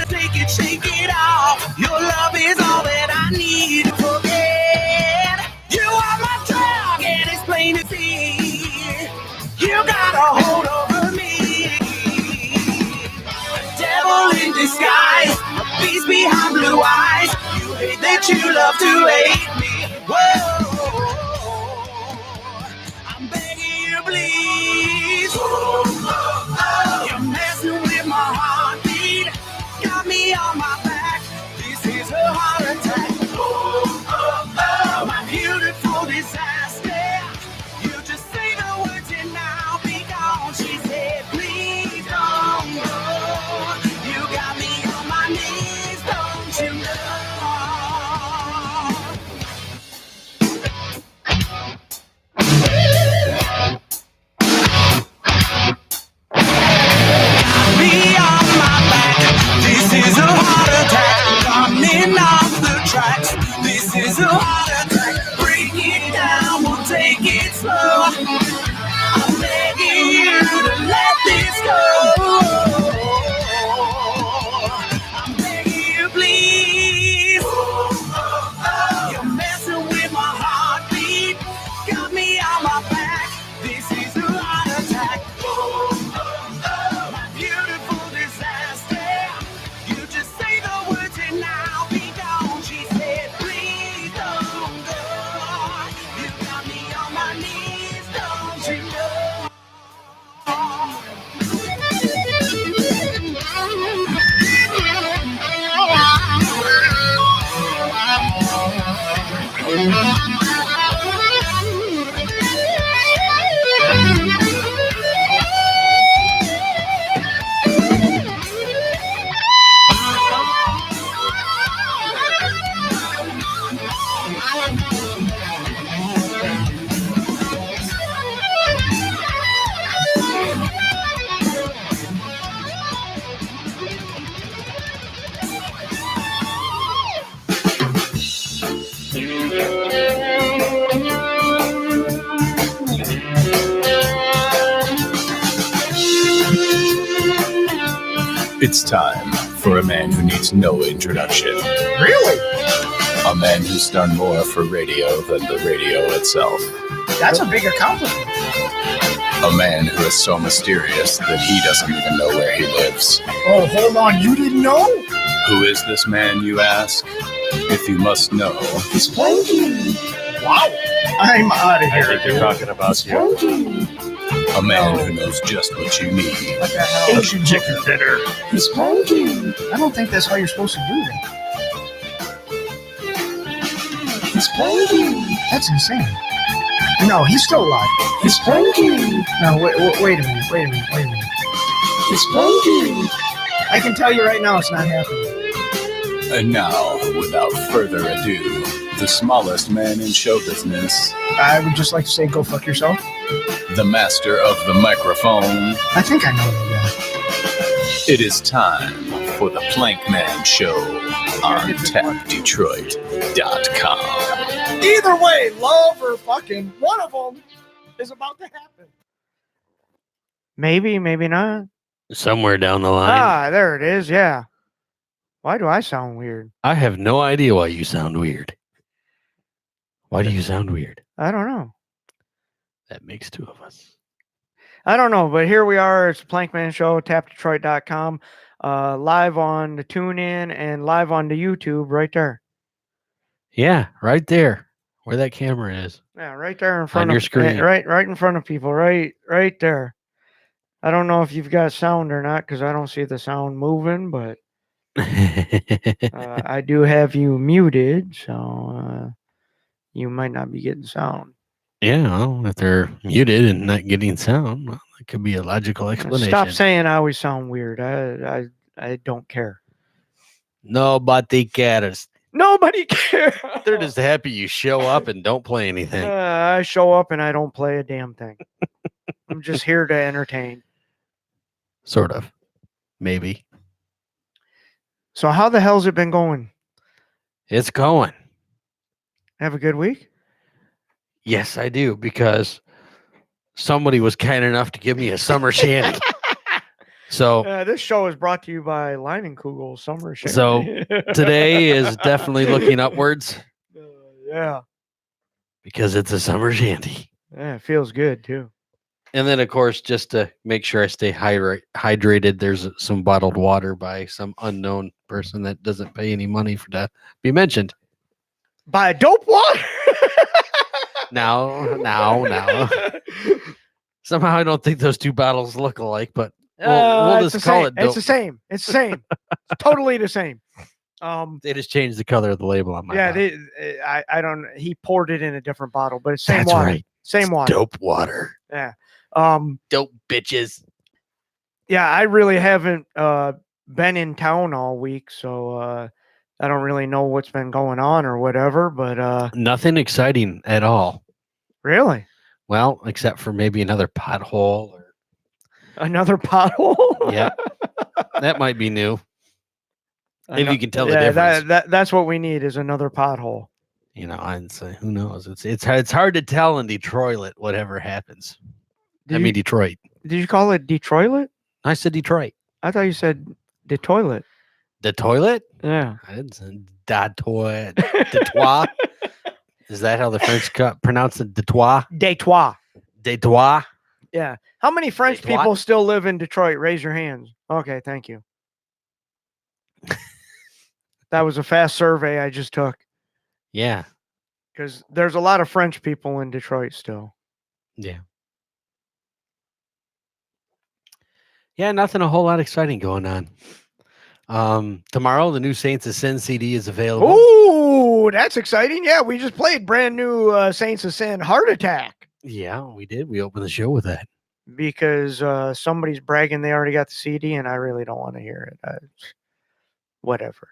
take it, shake it off. Your love is all that I need to forget. You are my drug and it's plain to see. You got a hold over me. A devil in disguise, a beast behind blue eyes. You hate that you love to hate me. Whoa, I'm begging you, please. You're messing with my heartbeat. Got me on my back. This is a heart attack. My beautiful disaster. You just say the words and I'll be gone. She said, please don't go. You got me on my knees, don't you know? Me on my back. This is a heart attack. Coming off the tracks. This is a heart attack. Break it down, we'll take it slow. I'm begging you to let this go. I'm begging you, please. You're messing with my heartbeat. Got me on my back. This is a heart attack. My beautiful disaster. You just say the words and I'll be gone. She said, please don't go. You got me on my knees, don't you know? It's time for a man who needs no introduction. Really? A man who's done more for radio than the radio itself. That's a bigger compliment. A man who is so mysterious that he doesn't even know where he lives. Oh, hold on. You didn't know? Who is this man, you ask? If you must know, It's Planky. Wow. I'm out of I here. think they're talking about you. Planky. a man who knows just what you need. What the hell? Asian chicken dinner. It's Planky. I don't think that's how you're supposed to do that. It's Planky. That's insane. No, he's still alive. It's Planky. No, wait a minute. It's Planky. I can tell you right now it's not happening. And now, without further ado, the smallest man in show business, I would just like to say go fuck yourself. the master of the microphone. I think I know that guy. It is time for the Plankman Show on tapdetroit.com. Either way, love or fucking, one of them is about to happen. Maybe, maybe not. Somewhere down the line. Ah, there it is. Yeah. Why do I sound weird? I have no idea why you sound weird. Why do you sound weird? I don't know. That makes two of us. I don't know, but here we are. It's the Plankman Show, tapdetroit.com, live on the TuneIn and live on the YouTube right there. Yeah, right there where that camera is. Yeah, right there in front On your of screen. Right in front of people, right there. I don't know if you've got sound or not because I don't see the sound moving, but I do have you muted, so you might not be getting sound. Yeah, well, if they're muted and not getting sound, well, that could be a logical explanation. Stop saying I always sound weird. I don't care. Nobody cares. Nobody cares. They're just happy you show up and don't play anything. I show up and I don't play a damn thing. I'm just here to entertain. Sort of. Maybe. So how the hell's it been going? It's going. Have a good week? Yes, I do, because somebody was kind enough to give me a summer shanty. So This show is brought to you by Leinenkugel Summer Shanty. So, today is definitely looking upwards Yeah. because it's a summer shanty. Yeah, it feels good too. And then, of course, just to make sure I stay hydrated, there's some bottled water by some unknown person that doesn't pay any money for that be mentioned. By dope water. Now. Somehow I don't think those two bottles look alike, but we'll it's just call it dope. It's the same. It's the same. It's totally the same. They just changed the color of the label on my bottle. I don't. He poured it in a different bottle, but it's same That's water. right. Same It's water. Dope water. Yeah. Dope bitches. Yeah, I really haven't been in town all week, so I don't really know what's been going on or whatever. But Nothing exciting at all. really, Well, except for maybe another pothole or another pothole. Yeah. That might be new. If you can tell the difference. That's what we need is another pothole. You know, I'd say who knows? It's hard to tell in Detroit whatever happens. Detroit. Did you call it Detroit? I said Detroit. I thought you said the toilet. The toilet? Yeah. I didn't say Detroit. Detroit. Is that how the French pronounce it? Detroit? Detroit. Detroit. Yeah. How many French Detroit? people still live in Detroit? Raise your hands. Okay, thank you. That was a fast survey I just took. Yeah. Because there's a lot of French people in Detroit still. Yeah. Yeah, nothing a whole lot exciting going on. Tomorrow, the new Saints of Sin CD is available. Ooh, that's exciting. Yeah, we just played brand new Saints of Sin Heart Attack. Yeah, we did. We opened the show with that. Because somebody's bragging they already got the CD, and I really don't want to hear it. Whatever.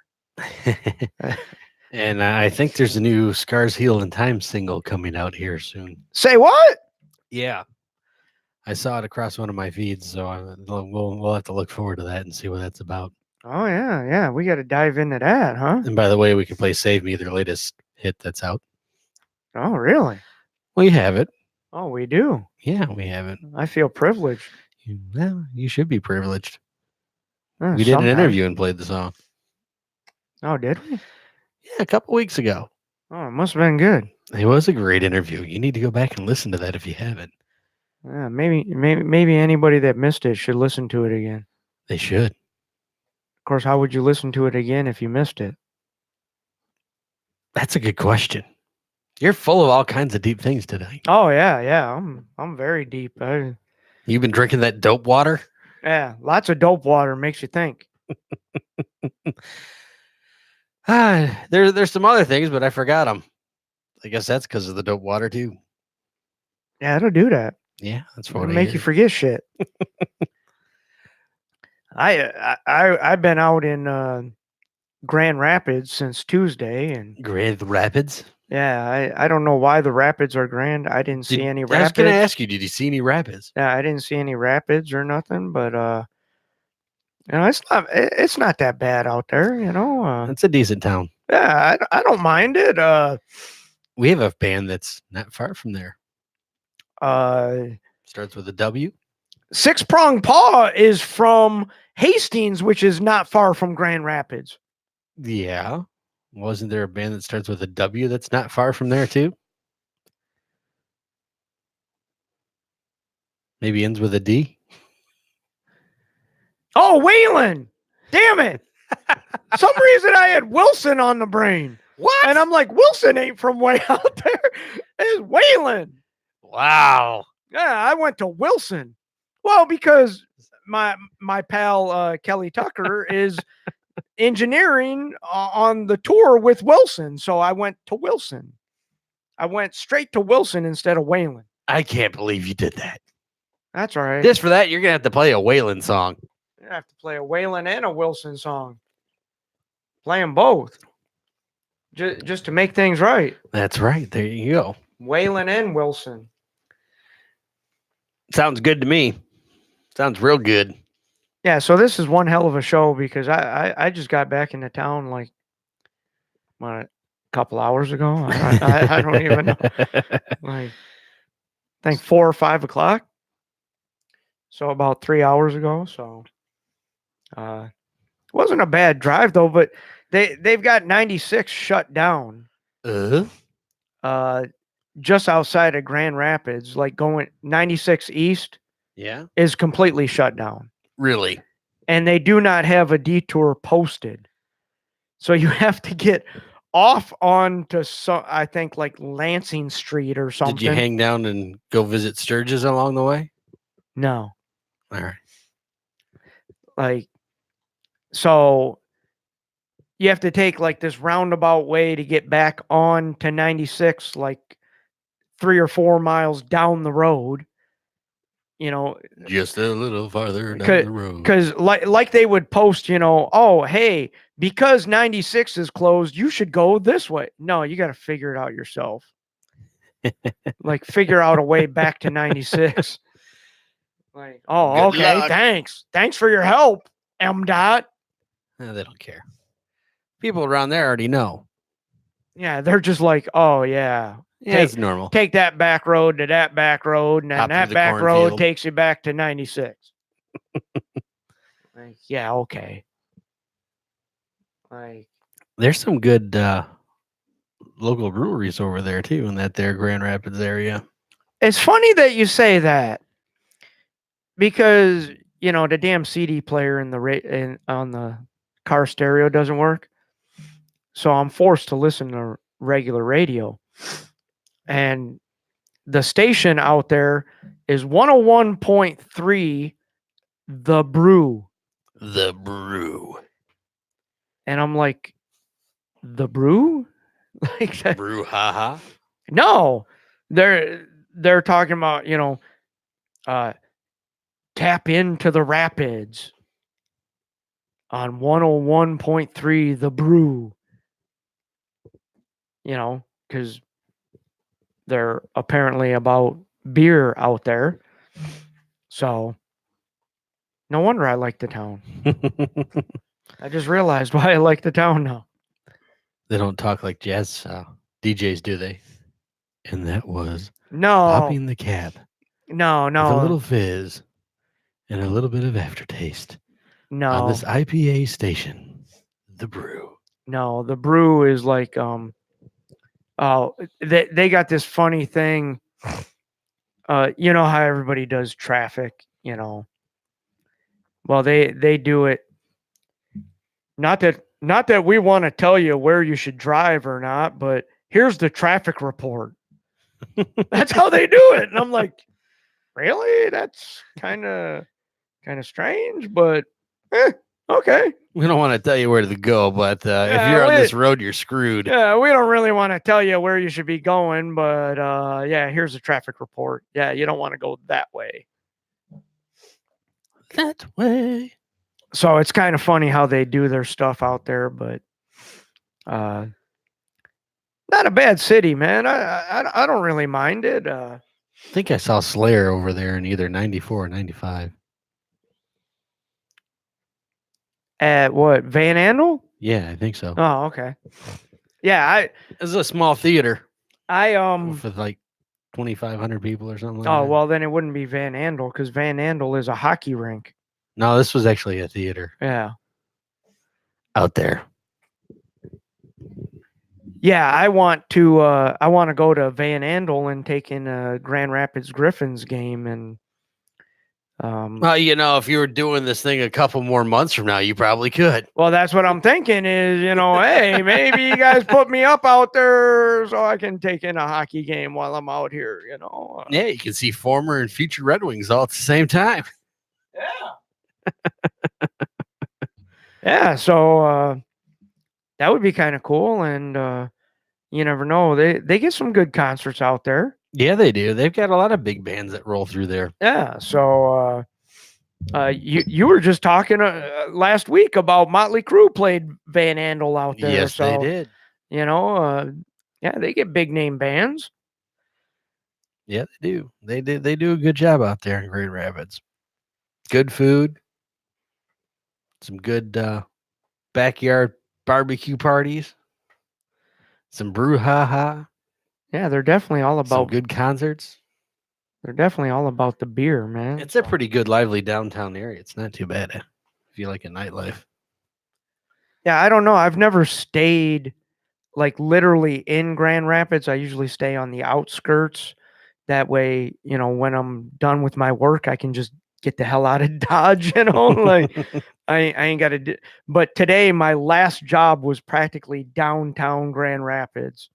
And I think there's a new Scars Heal in Time single coming out here soon. Say what? Yeah. I saw it across one of my feeds, so we'll have to look forward to that and see what that's about. Oh, yeah. We got to dive into that, huh? And by the way, we can play Save Me, their latest hit that's out. Oh, really? We have it. Oh, we do? Yeah, we have it. I feel privileged. Well, you should be privileged. We We did an interview and played the song. Oh, did we? Yeah, a couple weeks ago. Oh, it must have been good. It was a great interview. You need to go back and listen to that if you haven't. Yeah, maybe anybody that missed it should listen to it again. They should. Of course, how would you listen to it again if you missed it? That's a good question. You're full of all kinds of deep things today. Oh, yeah. I'm very deep. You've been drinking that dope water? Yeah, lots of dope water makes you think. There's some other things, but I forgot them. I guess that's because of the dope water too. Yeah, it'll do that. Yeah, that's It'll what make you forget shit. I've been out in Grand Rapids since Tuesday, and Grand Rapids. Yeah, I don't know why the rapids are grand. I didn't see any rapids. I was going to ask you, did you see any rapids? Yeah, I didn't see any rapids or nothing, but it's not that bad out there, It's a decent town. Yeah, I don't mind it. We have a band that's not far from there. Starts with a W. Six Prong Paw is from Hastings, which is not far from Grand Rapids. Yeah. Wasn't there a band that starts with a W that's not far from there too? Maybe ends with a D? Oh, Wayland! Damn it! Some reason I had Wilson on the brain. What? And I'm like, Wilson ain't from way out there. It's Wayland. Wow. Yeah, I went to Wilson. Well, because my pal Kelly Tucker is engineering on the tour with Wilson, so I went to Wilson. I went straight to Wilson instead of Wayland. I can't believe you did that. That's all right. Just for that, you're gonna have to play a Wayland song. You have to play a Wayland and a Wilson song. Play them both, just to make things right. That's right. There you go. Wayland and Wilson. Sounds good to me. Sounds real good. Yeah, so this is one hell of a show because I just got back into town like a couple hours ago. I don't even know. Like, I think 4 or 5 o'clock. So about 3 hours ago. So Wasn't a bad drive though, but they've got 96 shut down. Just outside of Grand Rapids, like going 96 East Yeah. is completely shut down. Really? And they do not have a detour posted. So you have to get off onto I think like Lansing Street or something. Did you hang down and go visit Sturgis along the way? No. All right. Like, so you have to take like this roundabout way to get back on to 96, like 3 or 4 miles down the road. You know, Just a little farther down the road. because like they would post, oh, hey, because 96 is closed, you should go this way. No, you got to figure it out yourself. Like figure out a way back to 96. Like, oh, Good okay, luck. thanks for your help, MDOT. They don't care. People around there already know. Yeah, they're just like, oh yeah, Yeah, it's normal. take that back road to that back road, and then Hop through that the back road cornfield. takes you back to 96. Like, yeah, okay. Like, There's some good local breweries over there too in that there Grand Rapids area. it's funny that you say that because the damn CD player in on the car stereo doesn't work, so I'm forced to listen to regular radio, and the station out there is 101.3 The Brew. The Brew. And I'm like, The Brew? Like that? Brew haha. No. They're talking about, tap into the rapids on 101.3 The Brew. Because they're apparently about beer out there. So no wonder I like the town. I just realized why I like the town now. They don't talk like jazz DJs, do they? And that was No. popping the cap No. with a little fizz and a little bit of aftertaste No. on this IPA station, The Brew. No, The Brew is like they got this funny thing. You know how everybody does traffic, Well, they do it. Not that we want to tell you where you should drive or not, but here's the traffic report. That's how they do it. And I'm like, really? That's kind of strange, but okay. We don't want to tell you where to go, but if you're on this road, you're screwed. Yeah, we don't really want to tell you where you should be going, but yeah, here's the traffic report. Yeah, you don't want to go that way. That way. So it's kind of funny how they do their stuff out there, but not a bad city, man. I don't really mind it. I think I saw Slayer over there in either 94 or 95. At what, Van Andel? Yeah, I think so. Oh, okay. Yeah, It was a small theater I with like 2,500 people or something like oh that. well, then it wouldn't be Van Andel because Van Andel is a hockey rink. No, this was actually a theater Yeah. out there. Yeah, I want to go to Van Andel and take in a Grand Rapids Griffins game and Well, if you were doing this thing a couple more months from now, you probably could. well, that's what I'm thinking is, hey, maybe you guys put me up out there so I can take in a hockey game while I'm out here, Yeah, you can see former and future Red Wings all at the same time. Yeah. Yeah, so that would be kind of cool, and you never know. They get some good concerts out there. Yeah, they do. They've got a lot of big bands that roll through there. Yeah, so you were just talking last week about Motley Crue played Van Andel out there. Yes, so, they did. Yeah, they get big name bands. Yeah, they do. They do a good job out there in Grand Rapids. Good food. Some good backyard barbecue parties. Some brouhaha. Yeah, they're definitely all Some about good concerts. They're definitely all about the beer, man. It's a pretty good, lively downtown area. It's not too bad. if you like a nightlife. Yeah, I don't know. I've never stayed like literally in Grand Rapids. I usually stay on the outskirts. That way, when I'm done with my work, I can just get the hell out of Dodge, like I ain't got to but today my last job was practically downtown Grand Rapids.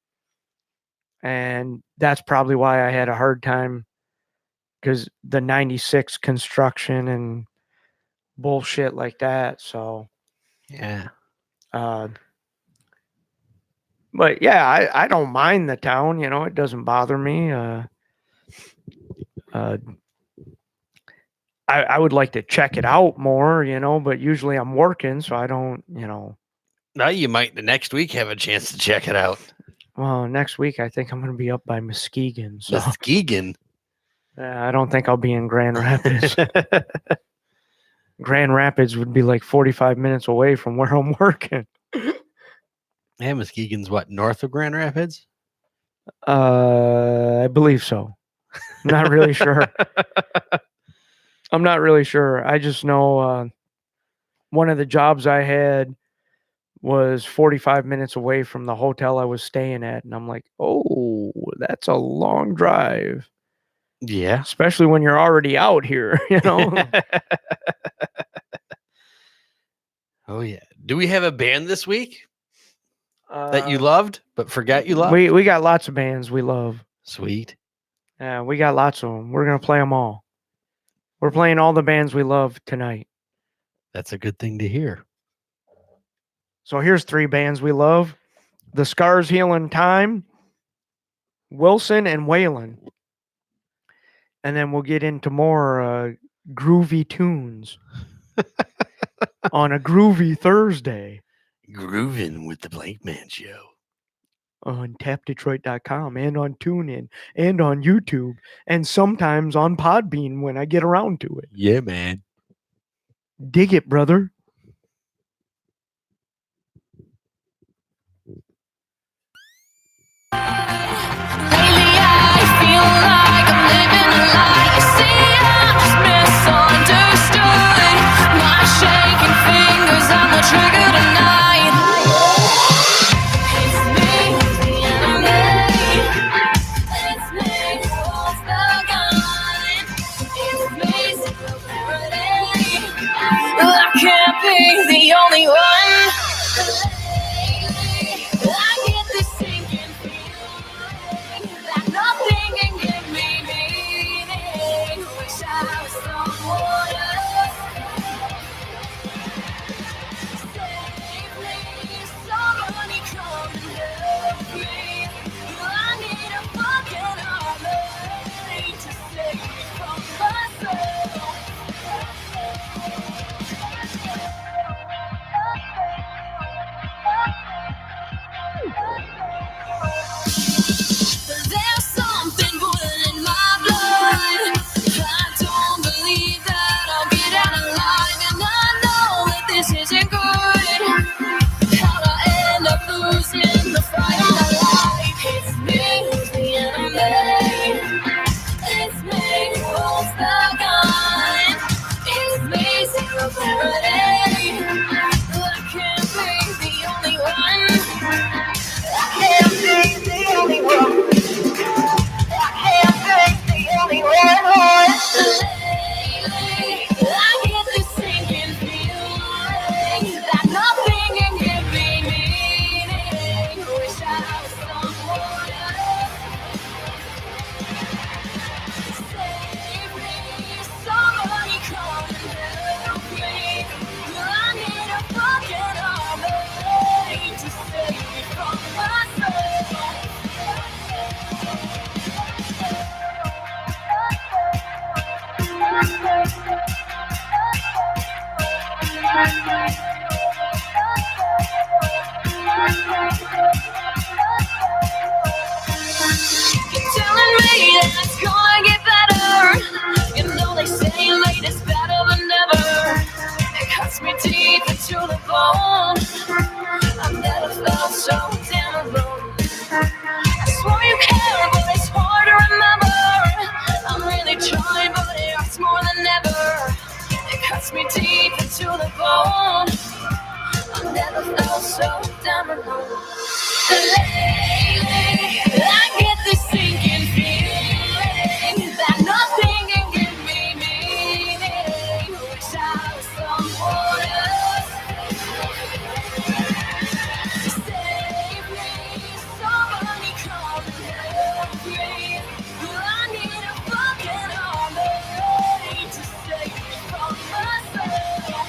And that's probably why I had a hard time, because the 96 construction and bullshit like that. So, Yeah. But yeah, I don't mind the town, it doesn't bother me. I would like to check it out more, but usually I'm working, so I don't, Now you might the next week have a chance to check it out. Well, next week I think I'm going to be up by Muskegon. So Muskegon. I don't think I'll be in Grand Rapids. Grand Rapids would be like 45 minutes away from where I'm working. Yeah, Muskegon's what, north of Grand Rapids? I believe so. I'm not really sure. I'm not really sure. I just know one of the jobs I had was 45 minutes away from the hotel I was staying at. And I'm like, oh, that's a long drive. Yeah. Especially when you're already out here, Oh, yeah. Do we have a band this week that you loved but forgot you loved? We got lots of bands we love. Sweet. Yeah, we got lots of them. We're going to play them all. We're playing all the bands we love tonight. That's a good thing to hear. So here's 3 bands we love. The Scars Healing Time, Wilson, and Waylon. And then we'll get into more groovy tunes on a groovy Thursday. Grooving with the Plankman Show. On tapdetroit.com and on TuneIn and on YouTube and sometimes on Podbean when I get around to it. Yeah, man. Dig it, brother. Lately I feel like I'm living a lie. You see, I'm just misunderstood. My shaking fingers on the trigger tonight. It's me, the enemy. It's me, who's the gun? It's me, singularity. I can't felt so dumb and wrong. Lately, I get this sinking feeling that nothing can give me meaning. Wish I was someone else. Save me, somebody come and help me. I need a fucking army to save me from myself.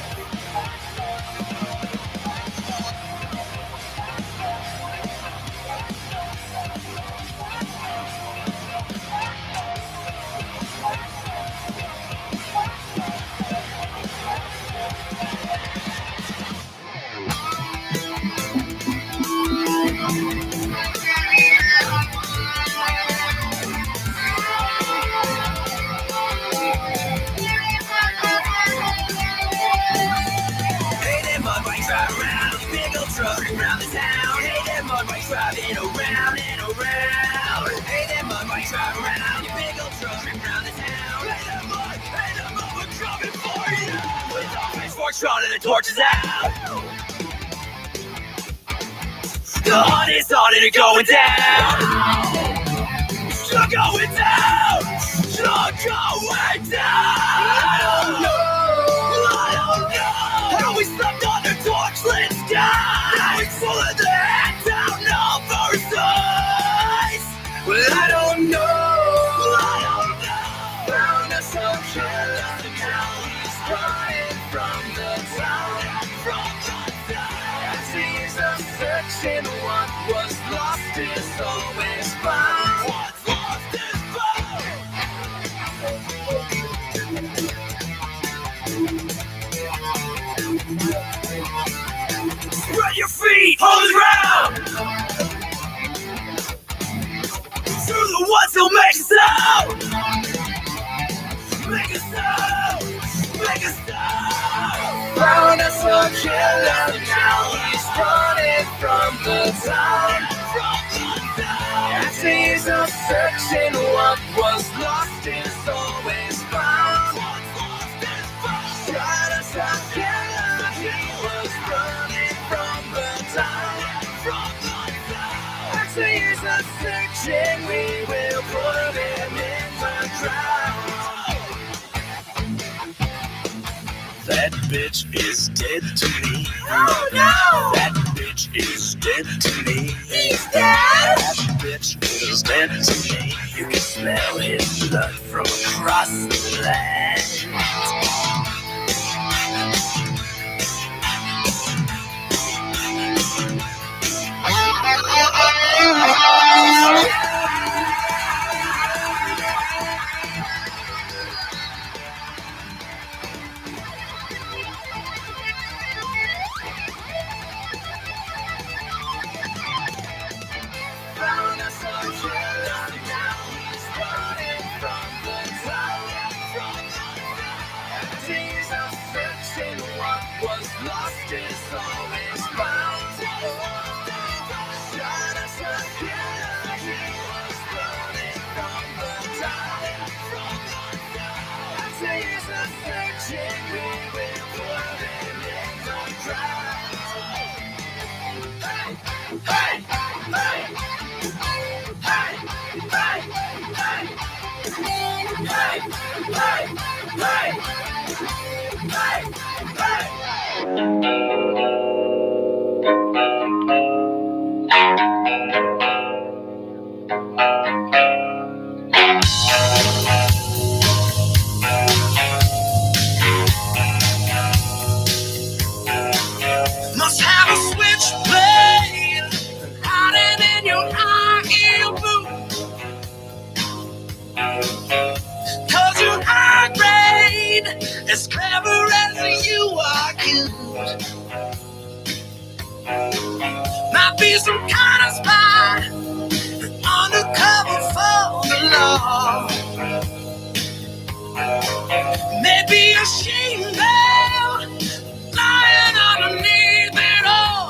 Hey, that mud bike drive around, big old truck around the town. Hey, that mud bike driving around and around. Hey, that mud bike drive around, your big old truck around the town. Hey, that mud bike driving for you. With all pitchforks drawn and the torches out. The hunt is on and it's going down. You're going down. You're going down. I don't know how we slept under torchlit skies. Now we swallowed the hat down off our sides. Well, I don't know. Found us some killer and now he's running from the town. As he's a searching what was lost is always found. What's lost is found. Spread your feet, hold the ground. Through the ones who'll make a sound. Make a sound. Make a sound. Found us a killer, now he's running from the town. As he's a searching what was lost is always found. Shot us a killer, he was running from the town. As he's a searching, we will put him in the ground. That bitch is dead to me. Oh no! That bitch is dead to me. He's dead! That bitch is dead to me. You can smell his blood from across the land. Found us a killer, now he's running from the town. As he's a searching what was lost is always found. Shot us a killer, he was running from the town. As he's a searching, we will put him in the ground. Hey, hey, hey. Must have a switchblade hiding in your high heel boot. 'Cause you're high grade, as clever as you are cute. Might be some kind of spy, undercover for the law. Maybe a she-male lying underneath it all.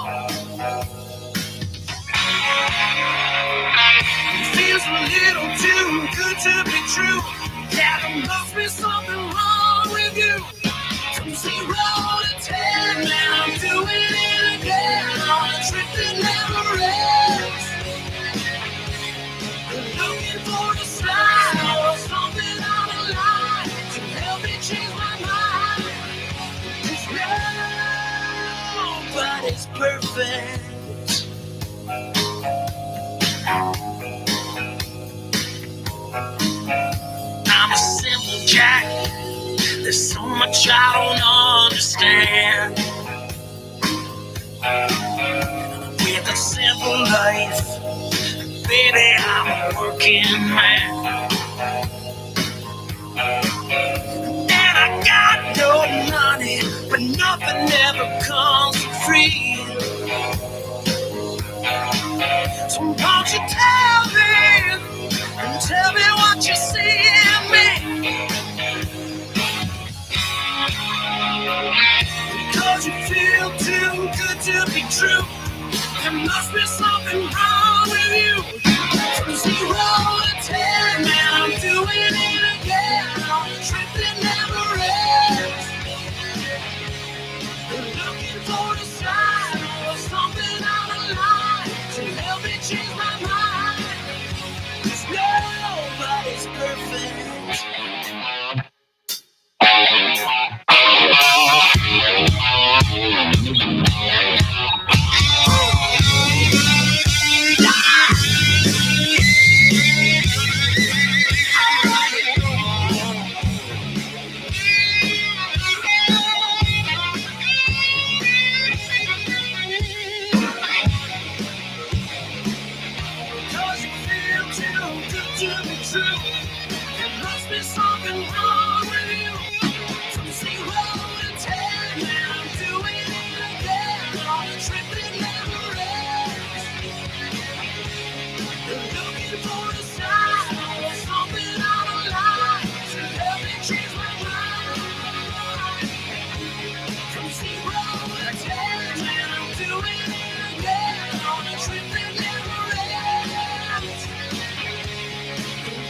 It feels a little too good to be true. Yeah, there must be something wrong with you. From 0 to 10, man, I'm doing it again. Nobody's perfect. I'm a simple jack. There's so much I don't understand. With a simple life, baby, I'm a working man. And I got no money, but nothing ever comes for free. So won't you tell me what you see in me? Cause you feel too good to be true. There must be something wrong with you. From 0 to 10, man, I'm doing it again. On a trip that never ends. Looking for a sign or something out of line to help me change my mind. 'Cause nobody's perfect. Cause you feel too good to be true. There must be something wrong with you. From 0 to 10, man, I'm doing it again. On a trip that never ends. Looking for a sign or something out of line to help me change my mind. From 0 to 10, man, I'm doing it again. On a trip that never ends.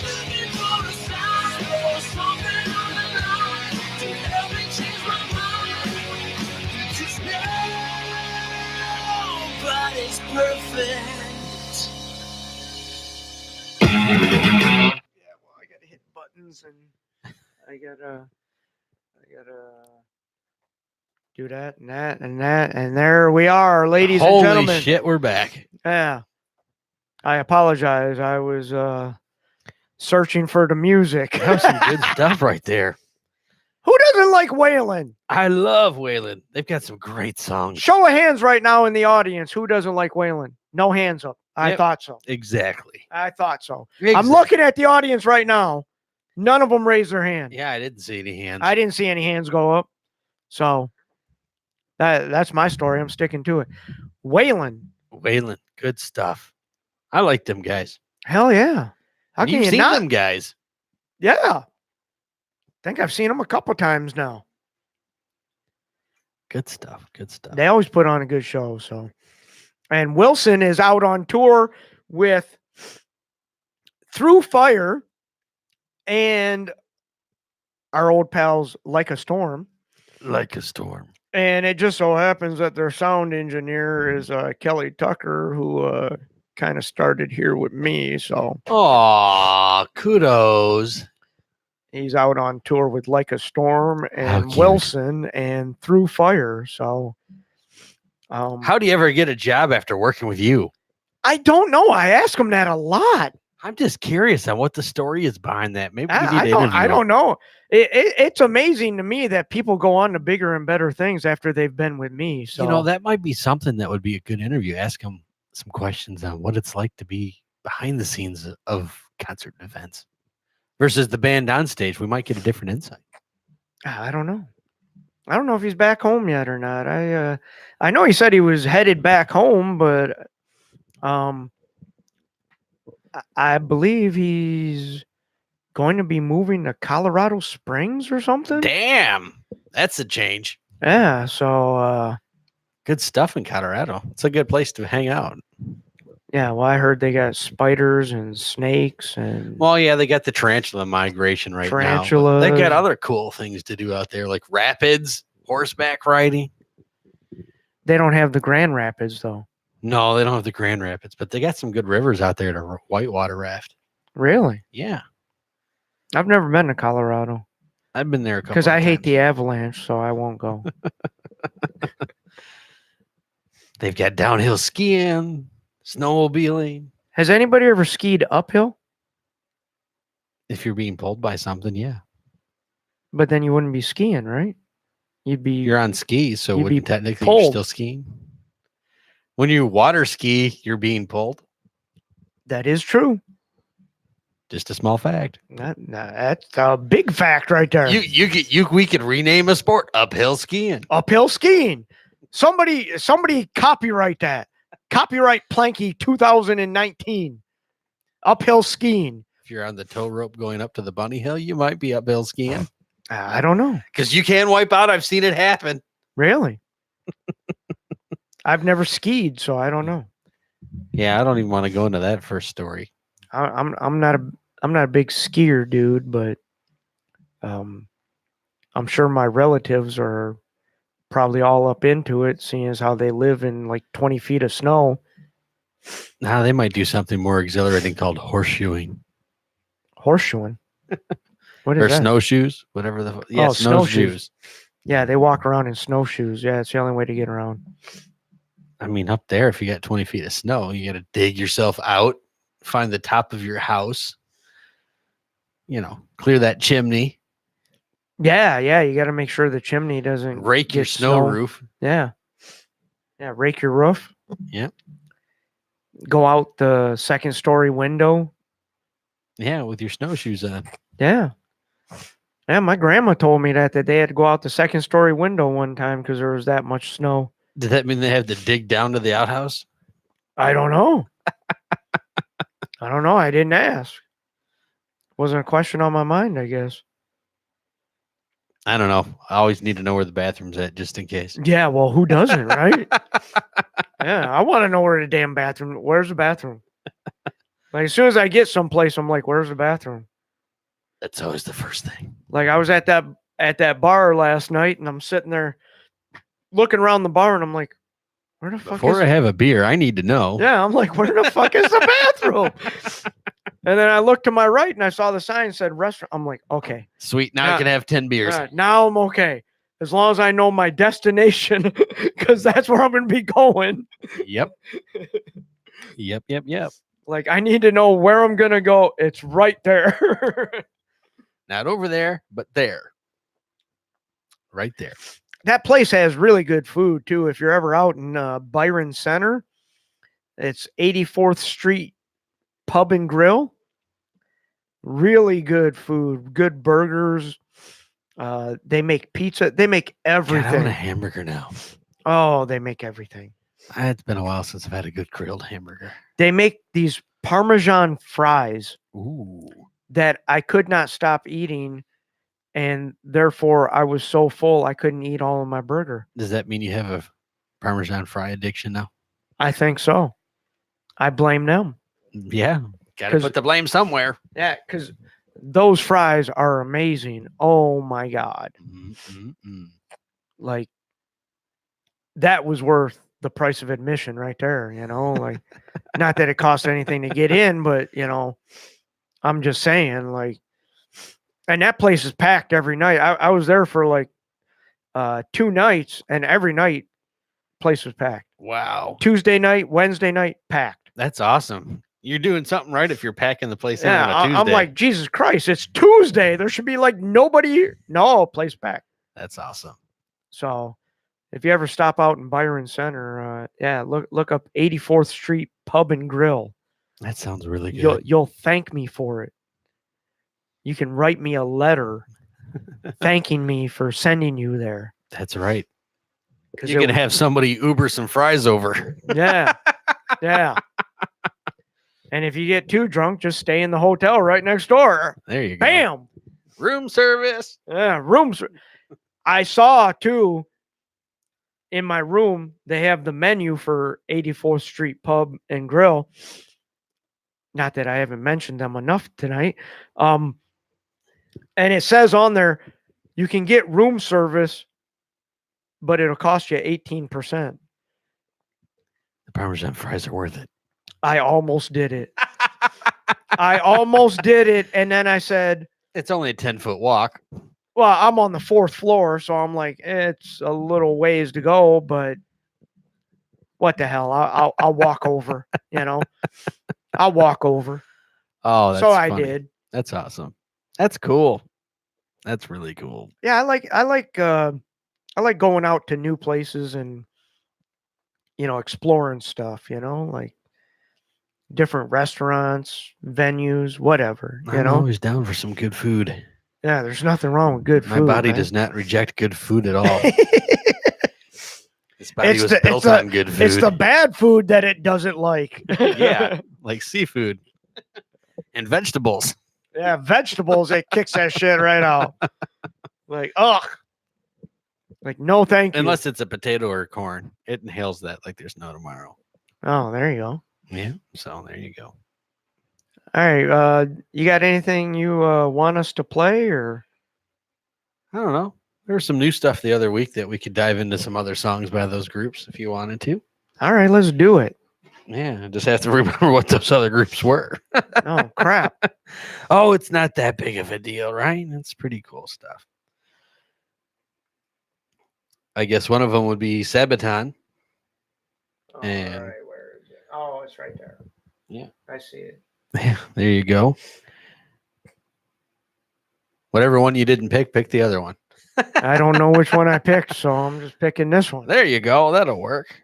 Looking for a sign or something out of line to help me change my mind. 'Cause nobody's perfect. Yeah, well, I gotta hit buttons and I gotta do that and that and that, and there we are, ladies and Holy gentlemen. shit, we're back. Yeah, I apologize. I was searching for the music. That was some good stuff right there. Who doesn't like Waylon? I love Waylon. They've got some great songs. Show of hands right now in the audience. Who doesn't like Waylon? No hands up. I Yep. thought so. Exactly. I thought so. I'm Exactly. looking at the audience right now. None of them raised their hand. Yeah, I didn't see any hands. I didn't see any hands go up. So that's my story. I'm sticking to it. Waylon. Waylon, good stuff. I like them guys. Hell yeah. How can You've you seen not? them guys. Yeah. I think I've seen them a couple times now. Good stuff. Good stuff. They always put on a good show. So, and Wilson is out on tour with Through Fire and our old pals Like a Storm. Like a storm. And it just so happens that their sound engineer is Kelly Tucker, who kind of started here with me. So Aw, kudos. he's out on tour with Like a Storm and cute. Wilson and Through Fire. So How do you ever get a job after working with you? I don't know. I ask him that a lot. I'm just curious on what the story is behind that. Maybe we need to I interview don't him. know. It's amazing to me that people go on to bigger and better things after they've been with me. So You know, that might be something that would be a good interview. Ask him some questions on what it's like to be behind the scenes of concert events versus the band on stage. We might get a different insight. I don't know. I don't know if he's back home yet or not. I know he said he was headed back home, but I believe he's going to be moving to Colorado Springs or something. Damn, that's a change. Yeah, so Good stuff in Colorado. It's a good place to hang out. yeah, well, I heard they got spiders and snakes and Well, yeah, they got the tarantula migration right now. but Tarantulas. They got other cool things to do out there, like rapids, horseback riding. they don't have the Grand Rapids though. No, they don't have the Grand Rapids, but they got some good rivers out there to whitewater raft. Really? Yeah, I've never been to Colorado I've been there a couple. because I hate times. the avalanche, so I won't go. They've got downhill skiing, snowmobiling. Has anybody ever skied uphill? If you're being pulled by something, yeah. But then you wouldn't be skiing, right? You'd be. You're on skis, so You'd be wouldn't technically you're pulled. still skiing? When you water ski, you're being pulled. That is true. Just a small fact. That's a big fact right there. We could rename a sport uphill skiing. Uphill skiing. Somebody copyright that. Copyright Planky 2019. Uphill skiing. If you're on the tow rope going up to the bunny hill, you might be uphill skiing. I don't know. Because you can wipe out. I've seen it happen. Really? I've never skied, so I don't know. Yeah, I don't even want to go into that first story. I'm not a big skier, dude, but I'm sure my relatives are probably all up into it, seeing as how they live in like 20 feet of snow. Now they might do something more exhilarating called horseshoeing. Horseshoeing? What is or that? snowshoes, whatever the Oh, snowshoes. Yeah, they walk around in snowshoes. Yeah, it's the only way to get around. I mean, up there, if you got 20 feet of snow, you got to dig yourself out, find the top of your house, clear that chimney, Yeah, you got to make sure the chimney doesn't rake your get snow roof. Yeah, rake your roof. Yep. Go out the second story window. Yeah, with your snowshoes on. Yeah. Yeah, my grandma told me that they had to go out the second story window one time because there was that much snow. Did that mean they have to dig down to the outhouse? I don't know. I don't know. I didn't ask. Wasn't a question on my mind, I guess. I don't know. I always need to know where the bathroom's at just in case. Yeah, well, who doesn't, right? Yeah, I want to know where the damn bathroom. Where's the bathroom? Like as soon as I get someplace, I'm like, "Where's the bathroom?" That's always the first thing. Like I was at that bar last night, and I'm sitting there looking around the bar, and I'm like, "Where the fuck is?" Before I have a beer, I need to know. Yeah, I'm like, "Where the fuck is the bathroom?" And then I looked to my right, and I saw the sign that said restaurant. I'm like, "Okay, Sweet. Now I can have 10 beers. now I'm okay." As long as I know my destination, because that's where I'm going to be going. Yep. Yep. Like, I need to know where I'm going to go. It's right there. Not over there, but there. Right there. That place has really good food, too. If you're ever out in Byron Center, it's 84th Street Pub and Grill. Really good food. Good burgers. They make pizza. They make everything. God, I want a hamburger now. Oh, they make everything. It's been a while since I've had a good grilled hamburger. They make these Parmesan fries Ooh. that I could not stop eating, and therefore I was so full I couldn't eat all of my burger. Does that mean you have a Parmesan fry addiction now? I think so. I blame them. Yeah. Got to put the blame somewhere. Yeah, because those fries are amazing. Oh my God. Like, that was worth the price of admission right there, like, not that it cost anything to get in, but I'm just saying, like, and that place is packed every night. I was there for like 2 nights, and every night place was packed. Wow. Tuesday night, Wednesday night, packed. That's awesome. You're doing something right if you're packing the place in Yeah, on a Tuesday. I'm like, Jesus Christ, it's Tuesday. There should be like nobody here. No, place packed. That's awesome. So if you ever stop out in Byron Center, look up 84th Street Pub and Grill. That sounds really good. You'll thank me for it. You can write me a letter thanking me for sending you there. That's right. You can have somebody Uber some fries over. Yeah. Yeah. And if you get too drunk, just stay in the hotel right next door. There you go. Bam. Room service. Yeah, rooms. I saw too in my room, they have the menu for 84th Street Pub and Grill. Not that I haven't mentioned them enough tonight. And it says on there, you can get room service, but it'll cost you 18%. The Parmesan fries are worth it. I almost did it. I almost did it. And then I said, it's only a 10-foot walk. Well, I'm on the 4th floor, so I'm like, it's a little ways to go, but what the hell? I'll walk over. You know, I'll walk over. Oh, that's So I funny. did. That's awesome. That's cool. That's really cool. Yeah, I like going out to new places and exploring stuff. Like different restaurants, venues, whatever. I'm always down for some good food. Yeah, there's nothing wrong with good My food. body right? does not reject good food at all. This body was built on good food. It's the bad food that it doesn't like. Yeah, like seafood and vegetables. Yeah, vegetables, it kicks that shit right out. Like, ugh. Like, no thank you. Unless it's a potato or corn. It inhales that like there's no tomorrow. Oh, there you go. Yeah, so there you go. All right, you got anything you want us to play, or? I don't know. There was some new stuff the other week that we could dive into some other songs by those groups if you wanted to. All right, let's do it. Yeah, I just have to remember what those other groups were. Oh, crap. Oh, it's not that big of a deal, right? It's pretty cool stuff. I guess one of them would be Sabaton. And- All right, where is it? Oh, it's right there. Yeah. I see it. Yeah, there you go. Whatever one you didn't pick the other one. I don't know which one I picked, so I'm just picking this one. There you go. That'll work.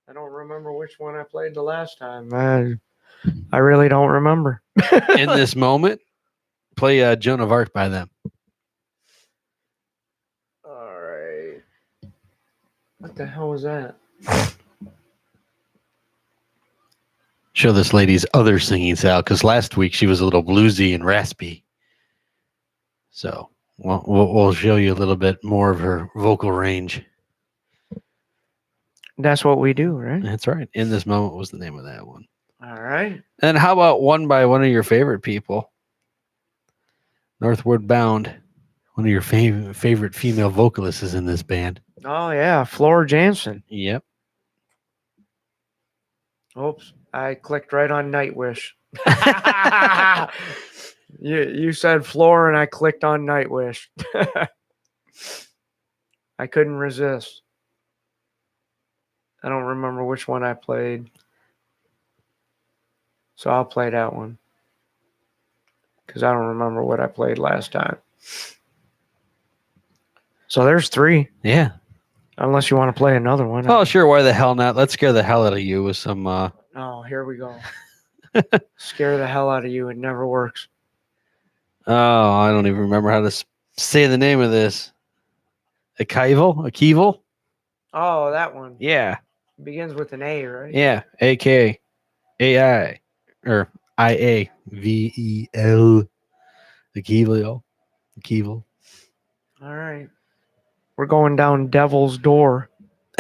I don't remember which one I played the last time. I really don't remember. In this moment, play Joan of Arc by them. All right. What the hell was that? Show this lady's other singing style, because last week she was a little bluesy and raspy. So we'll show you a little bit more of her vocal range. That's what we do, right? That's right. In This Moment was the name of that one. All right. And how about one by one of your favorite people? Northward Bound. One of your favorite female vocalists is in this band. Oh, yeah. Flora Jansen. Yep. Oops. I clicked right on Nightwish. You said Flora and I clicked on Nightwish. I couldn't resist. I don't remember which one I played. So I'll play that one. Because I don't remember what I played last time. So there's 3. Yeah. Unless you want to play another one. Oh, sure. Why the hell not? Let's scare the hell out of you with some... Oh, here we go. Scare the hell out of you. It never works. Oh, I don't even remember how to say the name of this. Akival? Oh, that one. Yeah. Begins with an A, right? Yeah. A-K-A-I. Or I-A-V-E-L. Akival. All right. We're going down Devil's Door.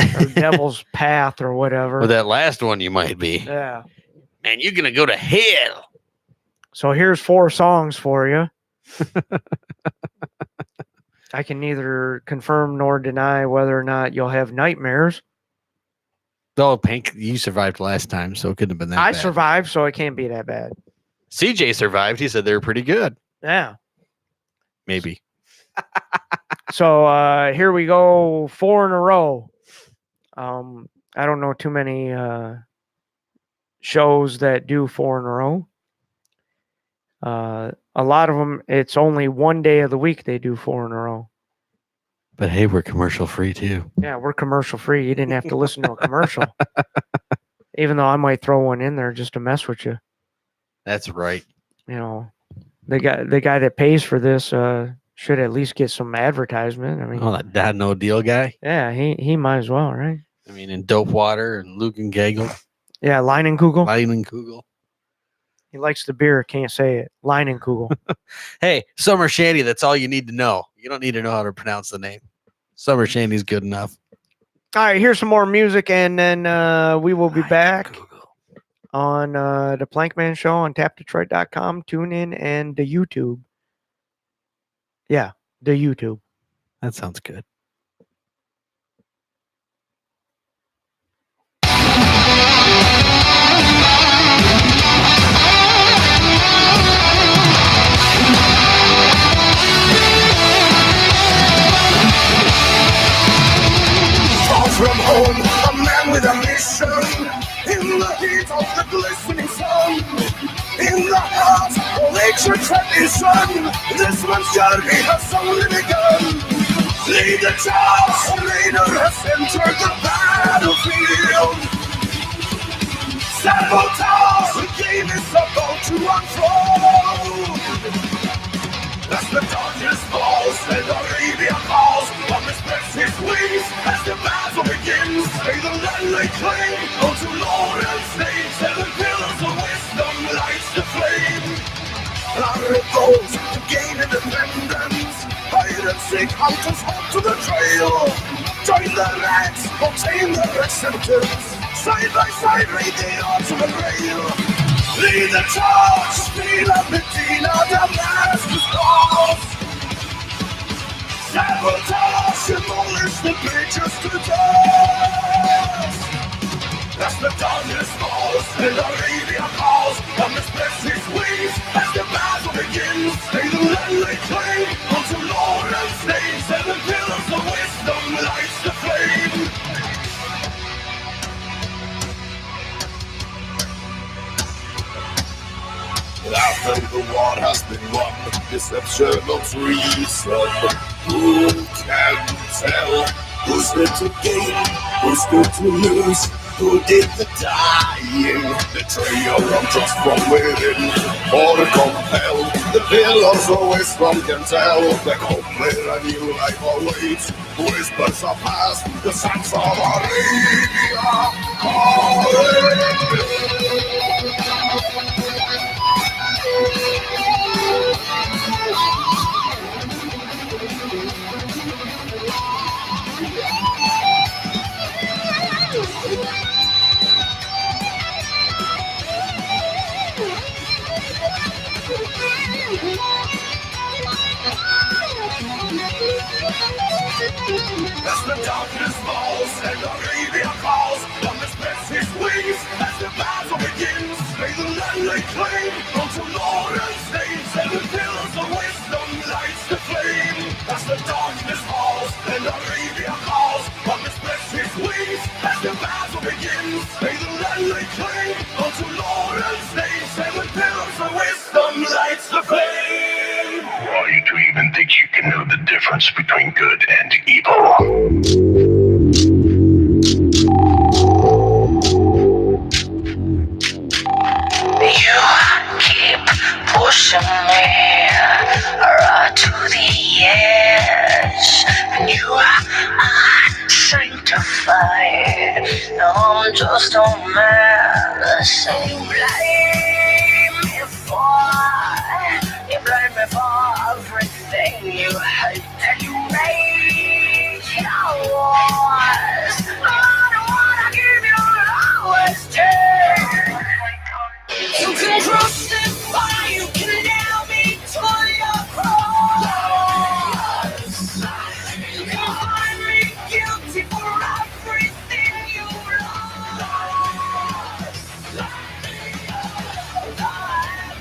Or Devil's Path or whatever. Well, that last one you might be. Yeah. Man, you're going to go to hell. So here's 4 songs for you. I can neither confirm nor deny whether or not you'll have nightmares. Oh, Pink, you survived last time, so it couldn't have been that I bad. survived, so it can't be that bad. CJ survived. He said they were pretty good. Yeah. Maybe. So here we go, 4 in a row. I don't know too many shows that do 4 in a row. A lot of them, it's only one day of the week they do 4 in a row. But hey, we're commercial free too. Yeah, we're commercial free. You didn't have to listen to a commercial. Even though I might throw one in there just to mess with you. That's right. You know, the guy that pays for this should at least get some advertisement. I mean, Oh, that Dad No Deal guy. yeah, he might as well, right? I mean, in Dope Water and Luke and Gagel, Yeah, Leinenkugel. Leinenkugel. He likes the beer, can't say it. Leinenkugel. Hey, Summer Shandy, that's all you need to know. You don't need to know how to pronounce the name. Summer Shandy's good enough. All right, here's some more music, and then we will be back on the Plankman Show on tapdetroit.com. Tune in and the YouTube. Yeah, the YouTube. That sounds good. Far from home, a man with a mission. salvation in the heat of the glistening sun. In the heart of ancient tradition, this man's journey has only begun. Lead the charge, a leader has entered the battlefield. Sabotage, the game is about to unfold. As the darkness falls and Arabia calls, one respects his wings as the battle begins. May the land lay claim unto Lord and state, seven pillars of wisdom lights the flame. Our goals to gain independence, hide and seek hunters hope to the trail. Join the ranks, obtain their acceptance. Side by side, read the ultimate rail. Lead the charge, speed up Medina, Damascus calls. Sabotage, demolish the bridges to dust. As the darkness falls and Arabia calls, one respects his wings as the battle begins. May the land lay claim unto Lord and state, seven pillars of wisdom lights the flame. After the war has been won, deception of reason. Who can tell who's good to gain, who's good to lose? Who did the dying? Betrayal of trust from within, or compel. The pillars of wisdom can tell. Back home where a new life awaits. Whispers are past, the sons of Arabia As the darkness falls and Arabia calls, one respects his wings as the battle begins. May the land lay claim unto Lord and state, seven pillars of wisdom lights the flame. As the darkness falls and Arabia calls, one respects his wings as the battle begins. May the land lay claim unto Lord and state, seven pillars of wisdom lights the flame. Are you to even think you can know the difference between good and evil? You keep pushing me right to the edge, and you are sanctified. I'm just a man, so you blame me for everything you hate, and you rage your wars. I don't wanna give you always take. You can crucify, you can nail me to your cross. You can find me guilty for everything you lost.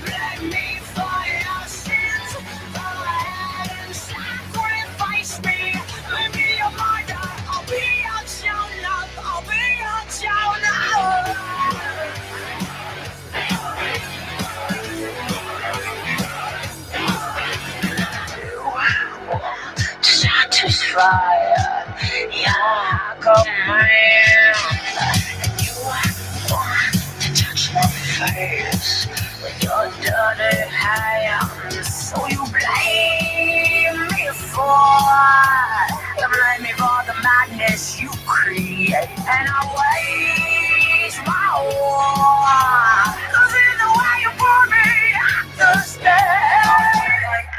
Blame me for your sins. Go ahead and sacrifice me. Let me be your martyr. I'll be your child. I'll be your child now. Satisfy your command. You want to touch my face with your dirty hands. So you blame me for the madness you create, and I wage my war. 'Cause either way you put me at the stake.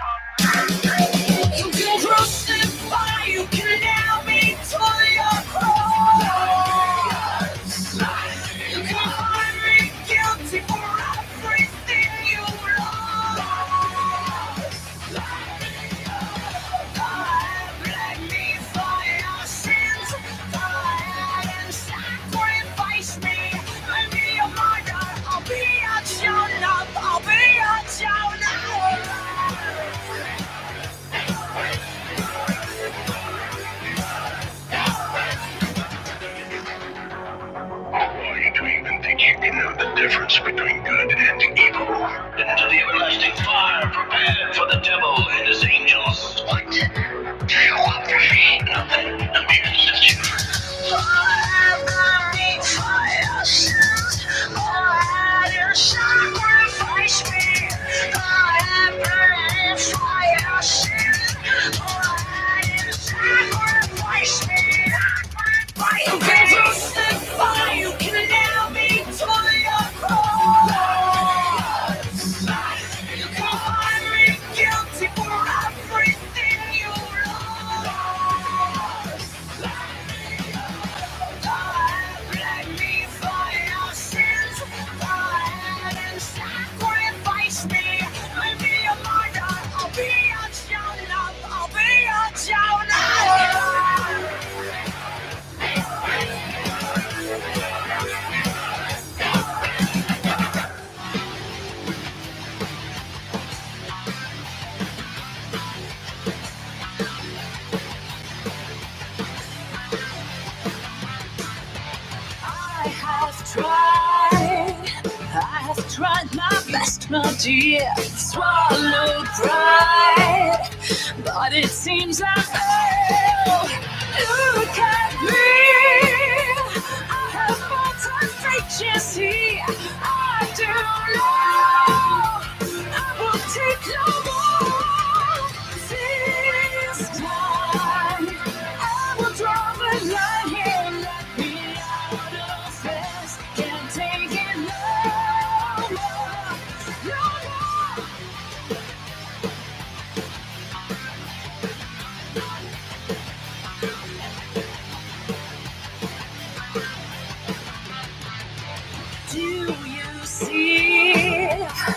You can crucify, you can nail me to your cross. You can find me guilty for everything you lost. Blame me for your sins. Go ahead and sacrifice. can know the difference between good and evil. Into the everlasting fire prepared for the devil and his angels. What do you want from me? Nothing. I'm here to set you free. Sacrifice me. Sacrifice me. Fire, you can nail me to your cross. You can find me guilty for everything you lost. Let me for your sins. Go ahead and sacrifice me. Leave me a martyr. I'll be a Jonah. I'll be a Jonah. I have tried my best, my dear, swallow pride, but it seems I fail. Look at me, I have fought and stages here. I do know I will take no more. This time I will draw the line here. Let me out of this. Can't take it no more. No more. Do you see?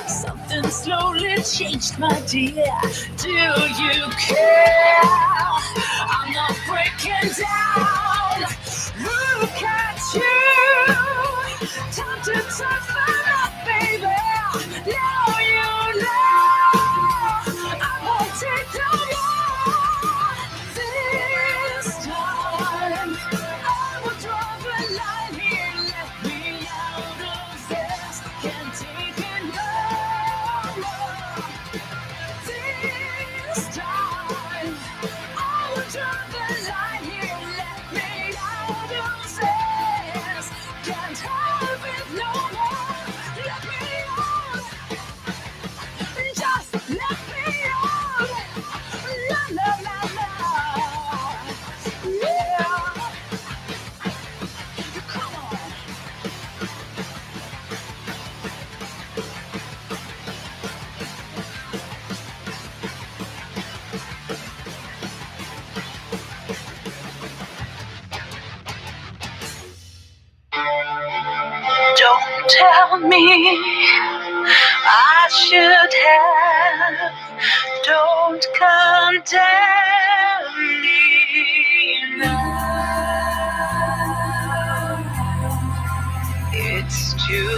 Something slowly changed, my dear. Do you care? I'm not breaking down. Look at you. Time to toughen up, baby. Now you know I won't take no more. This time I will draw the line here. Let me out of this. Can't take it no more. This time I will draw the line here. Let me out of this. Can't have it no more. Let me out. Just let me out. La la la la. Yeah. Come on. Don't tell me I should have. Don't condemn me now. It's too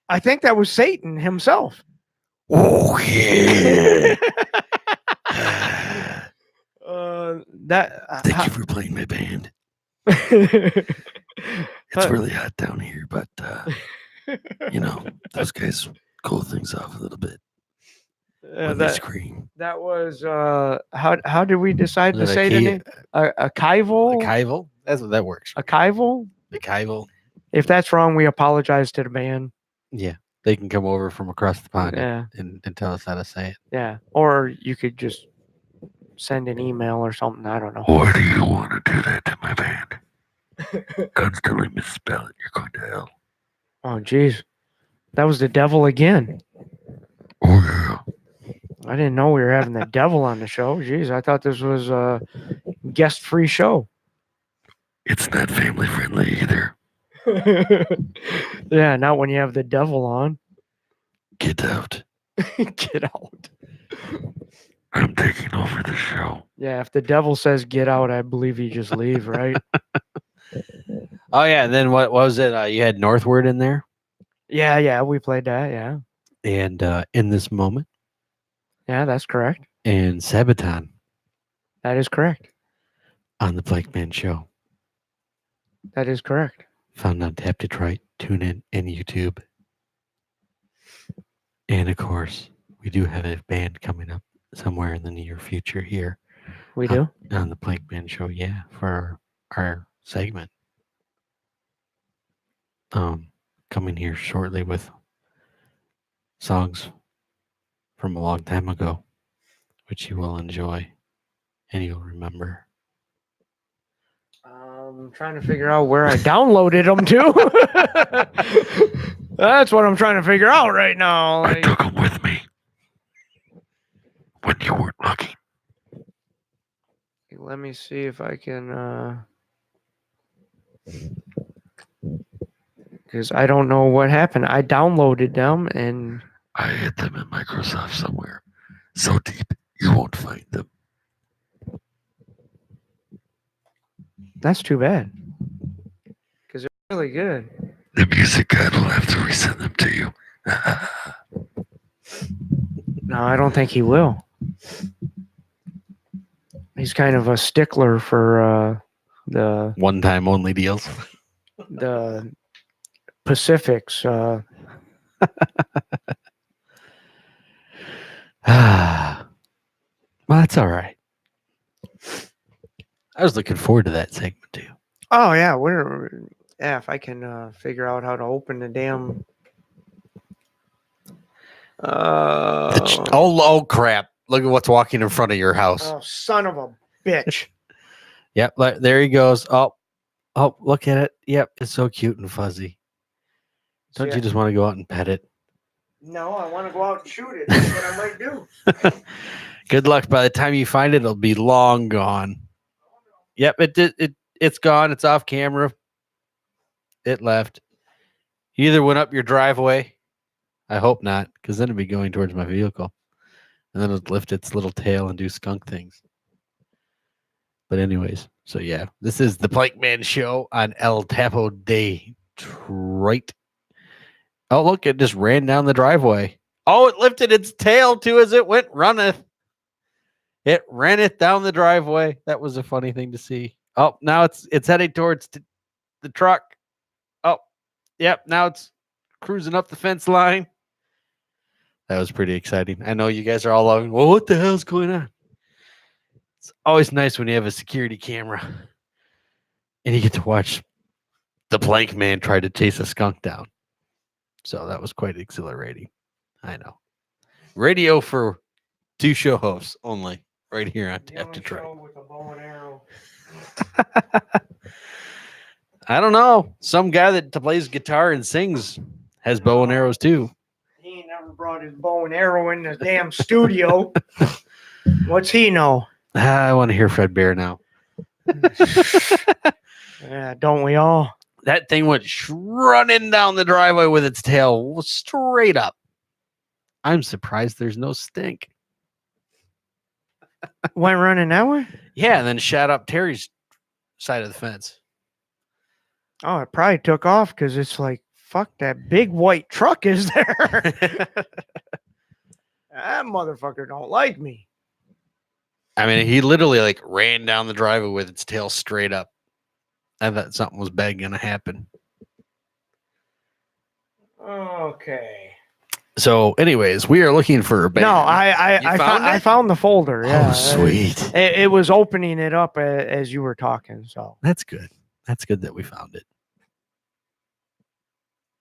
I think that was Satan himself. Oh yeah. That Thank you for playing my band. It's really hot down here, but you know, those guys cool things off a little bit when they scream. that was how did we decide to Is it say the name? A Kaival? Kaival? That's what that works. A Kaival? The Kaival. If that's wrong, we apologize to the band. Yeah. They can come over from across the pond Yeah. and tell us how to say it. Yeah. Or you could just send an email or something. I don't know. Why do you want to do that to my band? Constantly misspell it. You're going to hell. Oh, jeez. That was the devil again. Oh, yeah. I didn't know we were having the devil on the show. Jeez, I thought this was a guest-free show. It's not family friendly either. Yeah, not when you have the devil on. Get out. Get out. I'm taking over the show. Yeah, if the devil says get out, I believe you just leave, right? Oh yeah, and then what was it? You had Northward in there, Yeah, we played that. Yeah, and In This Moment, yeah, that's correct. and Sabaton That is correct. on the Plankman Show. That is correct. Found on Tap Detroit, TuneIn, and YouTube. And of course, we do have a band coming up somewhere in the near future here We do. on the Plankman Show. Yeah, for our segment. Coming here shortly with songs from a long time ago, which you will enjoy and you'll remember. I'm trying to figure out where I downloaded them to. That's what I'm trying to figure out right now. I Like, took them with me when you weren't looking. let me see if I can. Because I don't know what happened. I downloaded them and I hid them in Microsoft somewhere, so deep you won't find them. that's too bad. Because they're really good. The music god will have to resend them to you. No, I don't think he will. He's kind of a stickler for the One-time only deals. Pacifics. Well, that's all right. I was looking forward to that segment too. Oh yeah, if I can figure out how to open the damn. Oh crap! Look at what's walking in front of your house. Oh, son of a bitch! Yep, there he goes. Oh, look at it. Yep, it's so cute and fuzzy. Don't See, you just want to go out and pet it? No, I want to go out and shoot it. That's what I might do. Good luck. By the time you find it, it'll be long gone. Yep, it's gone. It's off camera. It left. He either went up your driveway. I hope not, because then it'd be going towards my vehicle. And then it'll lift its little tail and do skunk things. But anyways, so yeah, this is the Plankman Show on El Tapo Detroit. Oh, look, it just ran down the driveway. Oh, it lifted its tail too as it went runneth. It ran it down the driveway. That was a funny thing to see. Oh, now it's heading towards the truck. Oh, yep, now it's cruising up the fence line. That was pretty exciting. I know you guys are all loving, well, what the hell's going on? It's always nice when you have a security camera and you get to watch the Plankman try to chase a skunk down. So that was quite exhilarating. I know. Radio for two show hosts only, right here on Tap Detroit. With a bow and arrow. I don't know. Some guy that plays guitar and sings has bow and arrows too. He ain't never brought his bow and arrow in the damn studio. What's he know? I want to hear Fred Bear now. Yeah, don't we all? That thing went running down the driveway with its tail straight up. I'm surprised there's no stink. Went running that way? Yeah, and then shot up Terry's side of the fence. Oh, it probably took off because it's like, fuck, that big white truck is there. That motherfucker don't like me. I mean, he literally like ran down the driveway with its tail straight up. I thought something was bad gonna happen. Okay. So, anyways, we are looking for a band. No, I found the folder. Yeah. Oh, sweet. It was opening it up as you were talking. So That's good. That's good that we found it.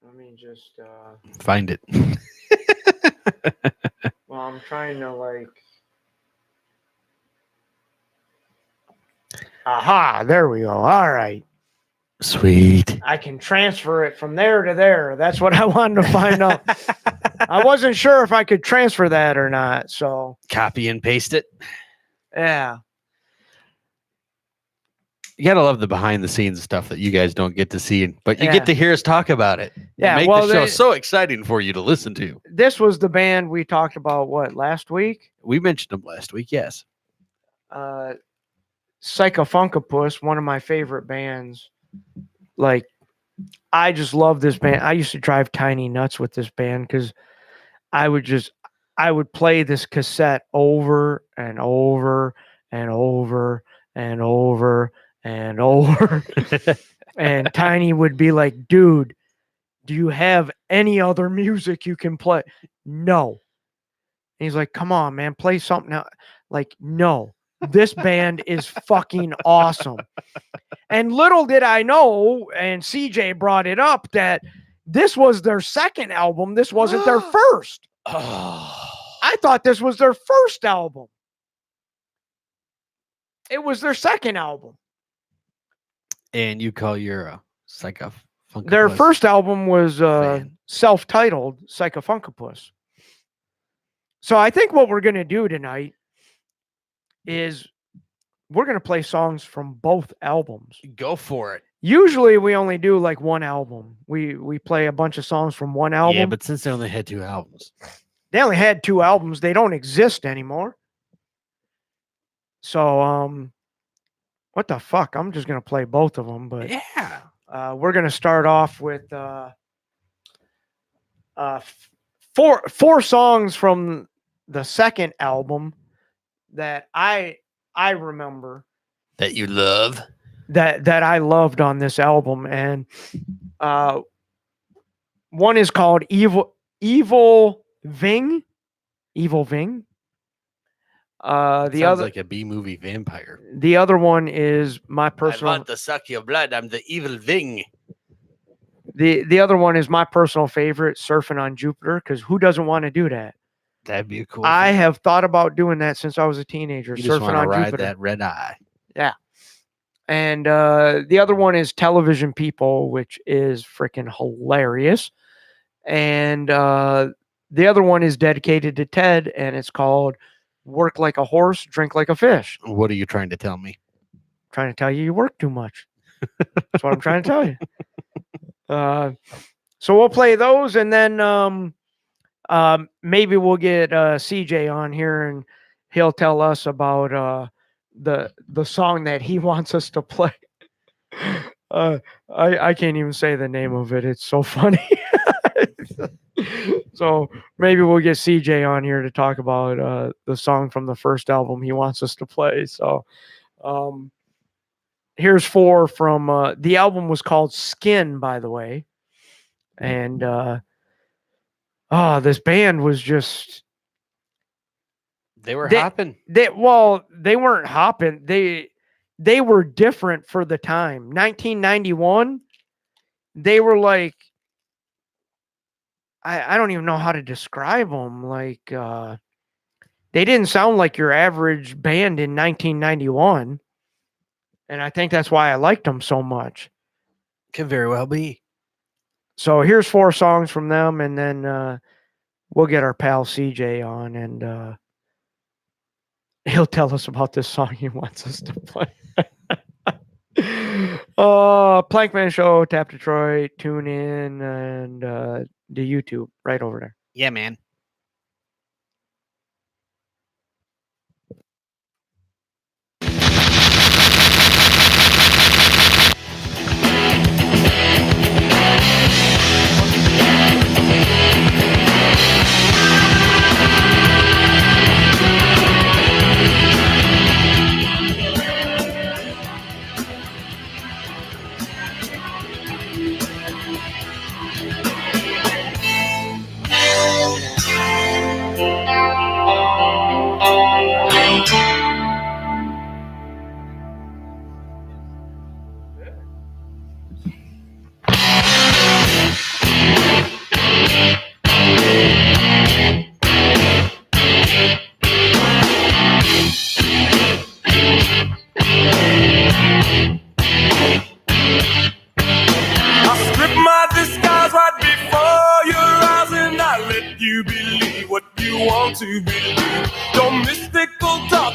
let me just. Find it. Well, I'm trying to like. Aha! There we go. All right. Sweet. I can transfer it from there to there. That's what I wanted to find out. I wasn't sure if I could transfer that or not. So Copy and paste it. yeah. You gotta love the behind the scenes stuff that you guys don't get to see, but you Yeah. get to hear us talk about it. Yeah, Make well, the show they- so exciting for you to listen to. This was the band we talked about last week? We mentioned them last week, yes. Psychofunkapus, one of my favorite bands. Like, I just love this band. I used to drive Tiny nuts with this band because I would play this cassette over and over and over and over and over. And Tiny would be like, dude, do you have any other music you can play? No. And he's like, come on, man, play something else. Like, no, this band is fucking awesome. And little did I know, and CJ brought it up, that this was their second album. This wasn't their first. Oh. I thought this was their first album. It was their second album. And you call your Psychofunkapus. Their first album was fan. self-titled Psychofunkapus. So I think what we're going to do tonight is we're going to play songs from both albums. Go for it. Usually we only do like one album. We play a bunch of songs from one album. Yeah, but since they only had 2 albums. They only had 2 albums. They don't exist anymore. So what the fuck? I'm just going to play both of them, but Yeah. we're going to start off with four songs from the second album that I remember That you love. that I loved on this album, and one is called Evil Ving. The Sounds other like a B-movie vampire. the other one is my personal. I want to suck your blood. I'm the evil Ving. The other one is my personal favorite, Surfing on Jupiter, because who doesn't want to do that? That'd be a cool. I thing. have thought about doing that since I was a teenager, You just surfing want to on ride Jupiter. that red eye. And the other one is Television People, which is freaking hilarious. And the other one is dedicated to Ted, and it's called Work Like a Horse, Drink Like a Fish. What are you trying to tell me? Trying to tell you work too much. That's what I'm trying to tell you. So we'll play those, and then maybe we'll get CJ on here, and he'll tell us about the song that he wants us to play. I can't even say the name of it. It's so funny. So maybe we'll get CJ on here to talk about the song from the first album he wants us to play. So here's 4 from the album was called Skin, by the way. And this band was just They were They- hopping. they weren't hopping. They were different for the time. 1991, they were like, I don't even know how to describe them. Like they didn't sound like your average band in 1991. And I think that's why I liked them so much. Could very well be. So here's 4 songs from them, and then we'll get our pal CJ on, and he'll tell us about this song he wants us to play. Plankman Show, Tap Detroit, tune in, and the YouTube right over there. Yeah, man.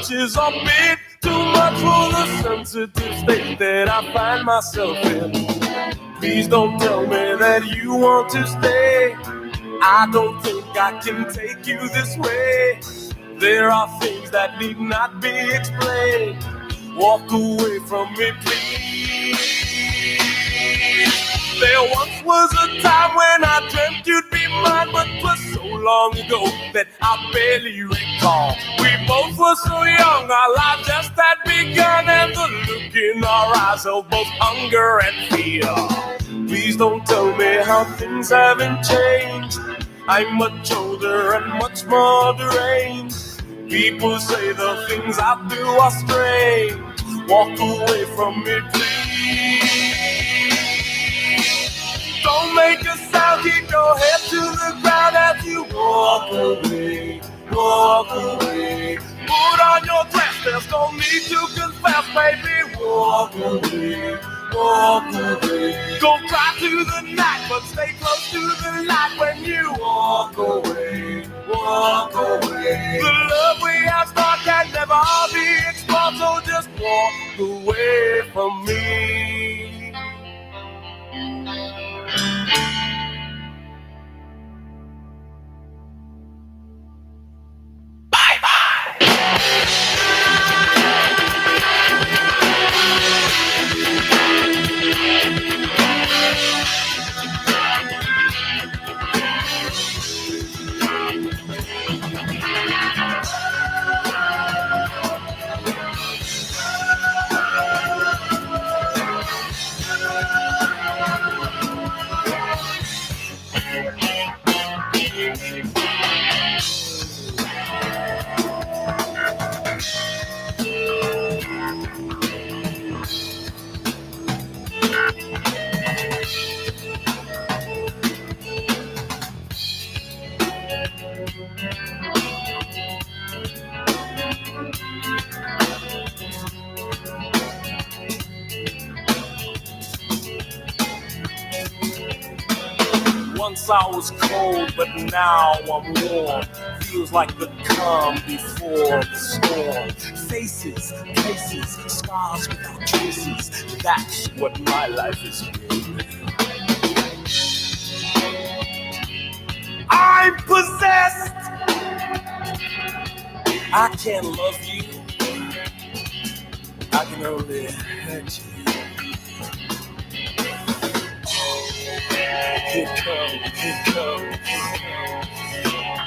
which is a bit too much for the sensitive state that I find myself in. Please don't tell me that you want to stay. I don't think I can take you this way. There are things that need not be explained. Walk away from me, please. There once was a time when I dreamt you'd be mine, but 'twas so long ago that I barely recall. We both were so young, our life just had begun, and the look in our eyes of both hunger and fear. Please don't tell me how things haven't changed. I'm much older and much more deranged. People say the things I do are strange. Walk away from me, please. Don't make a sound, keep your head to the ground as you walk away, walk away. Put on your dress, there's no need to confess, baby. Walk away, walk away. Go cry to the night, but stay close to the light when you walk away, walk away. The love we have started can never be explored, so just walk away from me. Once I was cold, but now I'm warm. Feels like the calm before the storm. Faces, places, scars without traces. That's what my life has been. I'm possessed. I can't love you. I can only hurt you. Here come, here come, here come.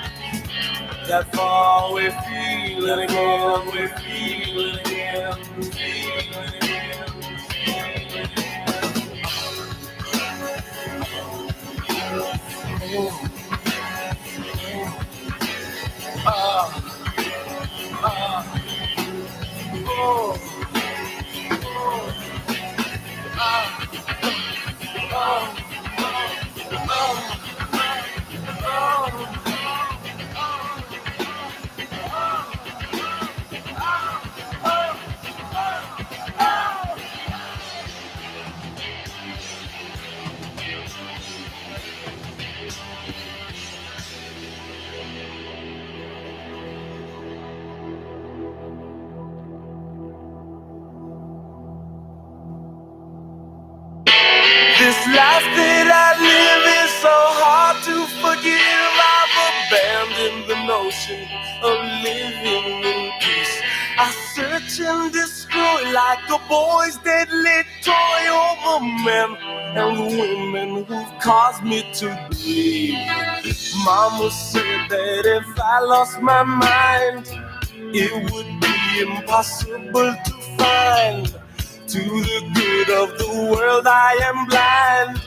That far we're feeling again, we're feeling again, feeling again, feeling again. This life that I live is so hard to forgive. I've abandoned the notion of living in peace. I search and destroy like a boy's deadly toy over men and the women who've caused me to bleed. Mama said that if I lost my mind, it would be impossible to find. To the good of the world I am blind.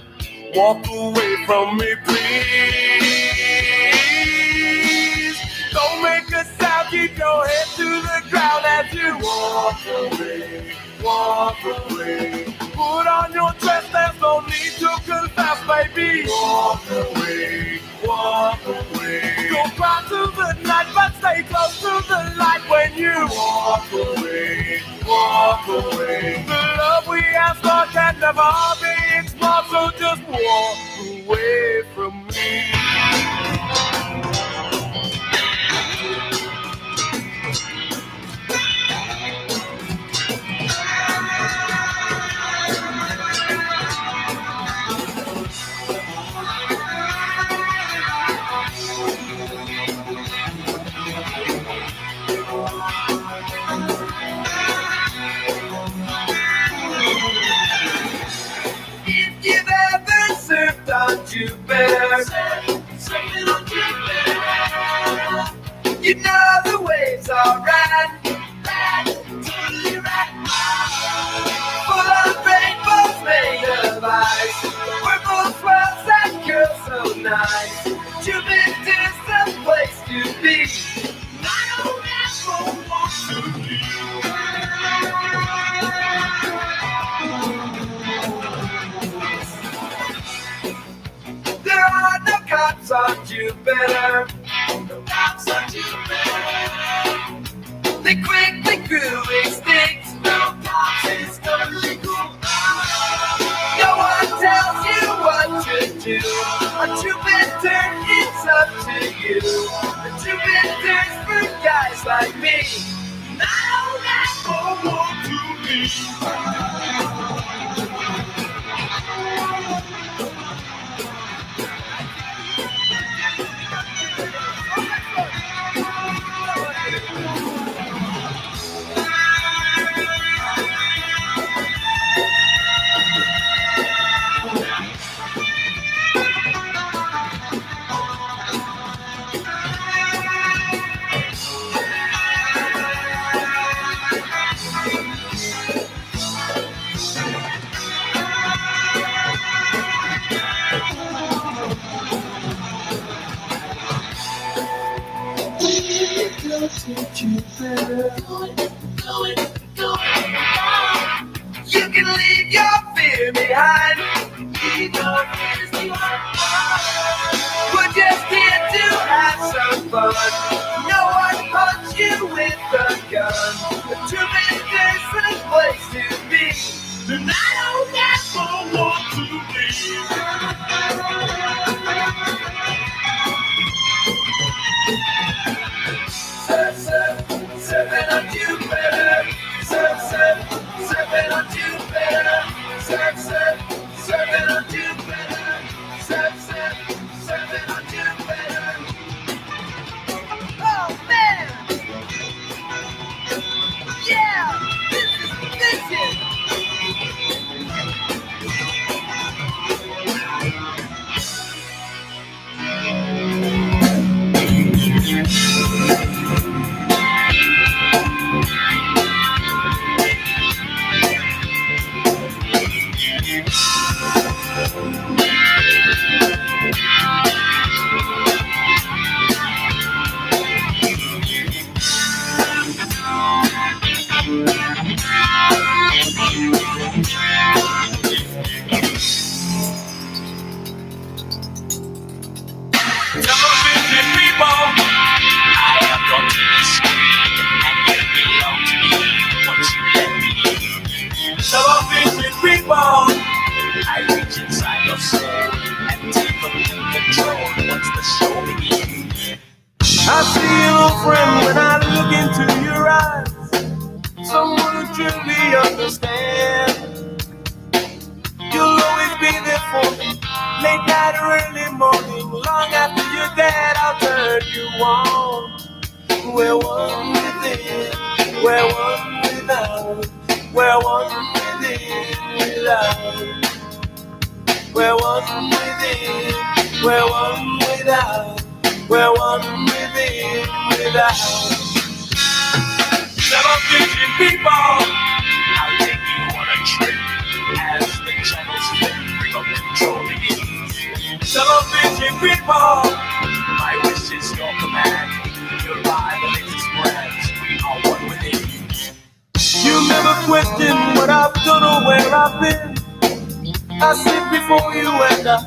Walk away from me, please. Don't make a sound, keep your head to the ground as you walk away, walk away. Put on your dress, there's no need to confess, baby. Walk away, walk away. Go cry to the night, but stay close to the light when you walk away, walk away. The love we have started can never be explored, so just walk away from me. If you've ever surfed on Jupiter, you know the waves are rad, totally rad. Full of rainbows made of ice, purple swells that curl so nice. Jupiter's the place to be. I don't ever want to leave. There are no cops on Jupiter. No cops on Jupiter. They quickly grew extinct. No cops is totally cool. No one tells you what to do. On Jupiter, it's up to you. Jupiter's for guys like me. I don't ever want to leave. You can leave your fear behind. Leave your fears behind. We're just here to have some fun. No one hunts you with a gun. The Jupiter's the place to be. And I don't ever want to leave. Surf, surf, surfing on Jupiter. Surf, surf, surfing on Jupiter. Surf, surf, surfing on Jupiter. Surf, surf, surfing on Jupiter. Oh man! Yeah! This is vicious! I see you, old friend, when I look into your eyes. Someone who truly understands. You'll always be there for me, late night or early morning. Long after you're dead, I'll turn you on. We're one within, we're one without. We're one within, without. We're one within, we're one without. We're one within, without. 7 billion people, I'll take you on a trip as the channels flip, from controlling you. 7 billion people, my wish is your command. Your Bible is His brands, we are one within. You never question what I've done or where I've been. I sit before you and I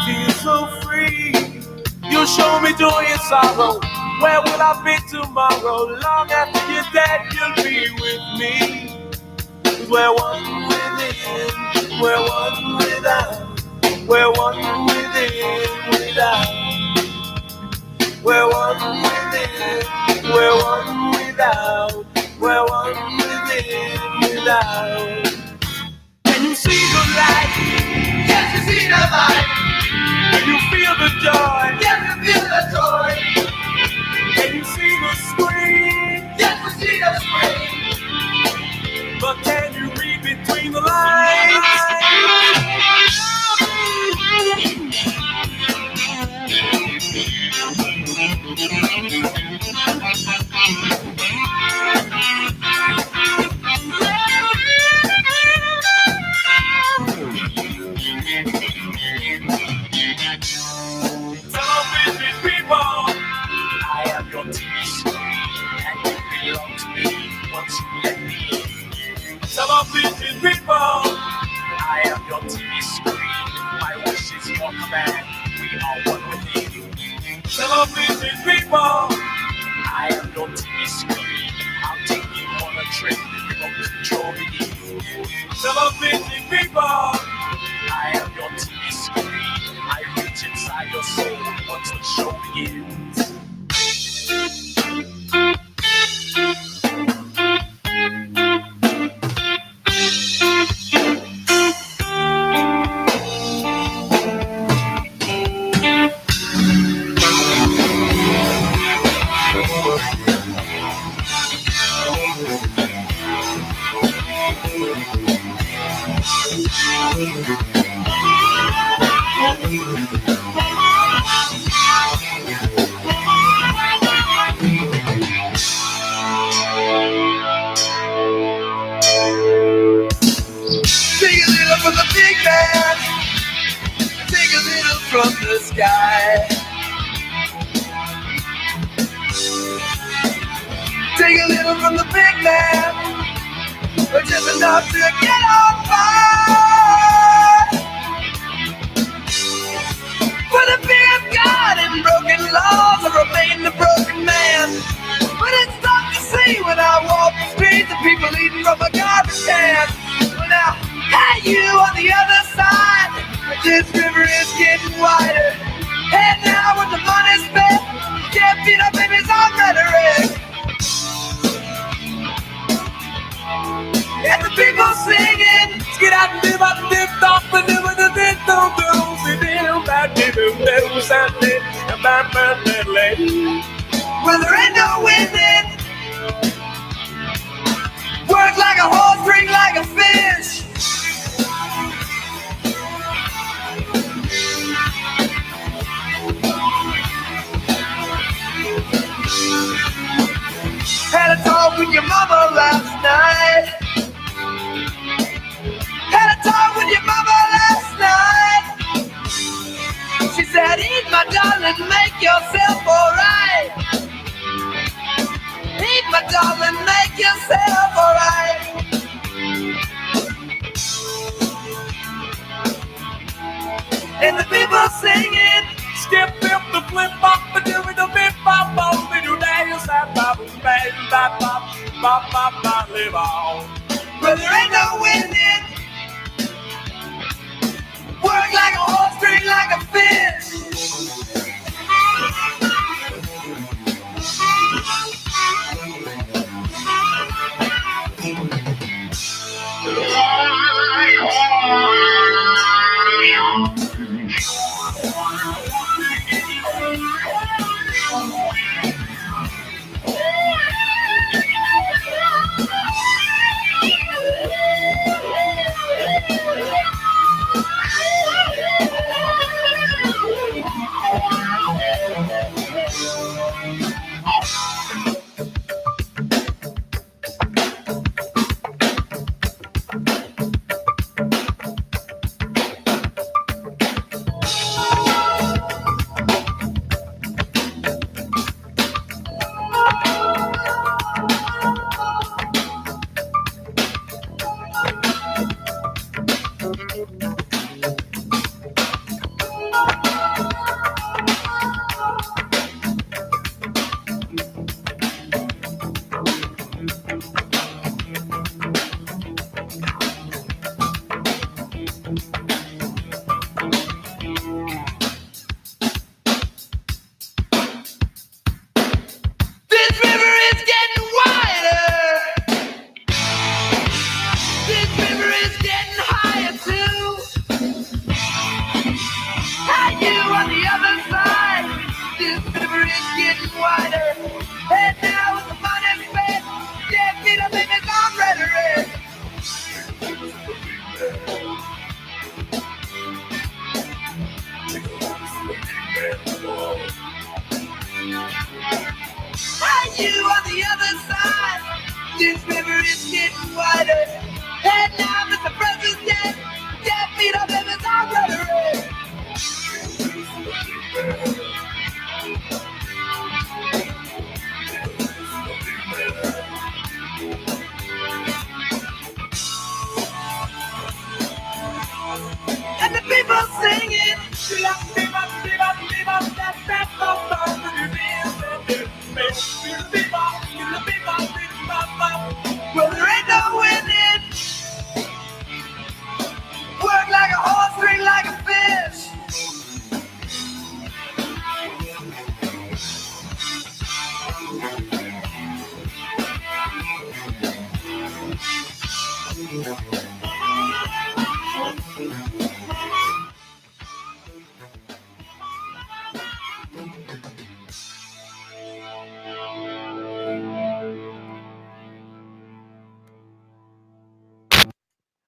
feel so free. You show me joy and sorrow. Where will I be tomorrow? Long after you're dead, you'll be with me. 'Cause we're one within, we're one without. We're one within, without. We're one within, we're one without. We're one within, without. Can you see the light? Yes, you see the light. Can you feel the joy? Yes, you feel the joy. Can you see the screen? Yes, we see the to me once you let me in. Television people, I am your TV screen. My wish is your command. We are one within. Television people, I am your TV screen. I'll take you on a trip. Remote control begin. Television people, I am your TV screen. I reach inside your soul once the show begins. Take a little from the big man, take a little from the sky. Take a little from the big man, but just enough to get on by. For the fear of God and broken laws, I remain the broken man. But it's tough to see when I walk the streets of people eating from a garbage can. When I had you on the other side, this river is getting wider. And now when the money's spent, can't beat up babies on rhetoric. And the people singing, get out and live out the dip off the dip with the dip don't do. Well, there ain't no winning. Work like a horse, drink like a fish. Had a talk with your mama last night. Had a talk with your mama last night. She said, eat my darling, make yourself alright. Eat my darling, make yourself alright. And the people singing, skip, flip, the flip, bop, the do with the bip, bop, bop, the do dance, bop, bop, bop, bop, bop, bop, bop, live on. But there ain't no winning. Work like a horse, drink like a fish.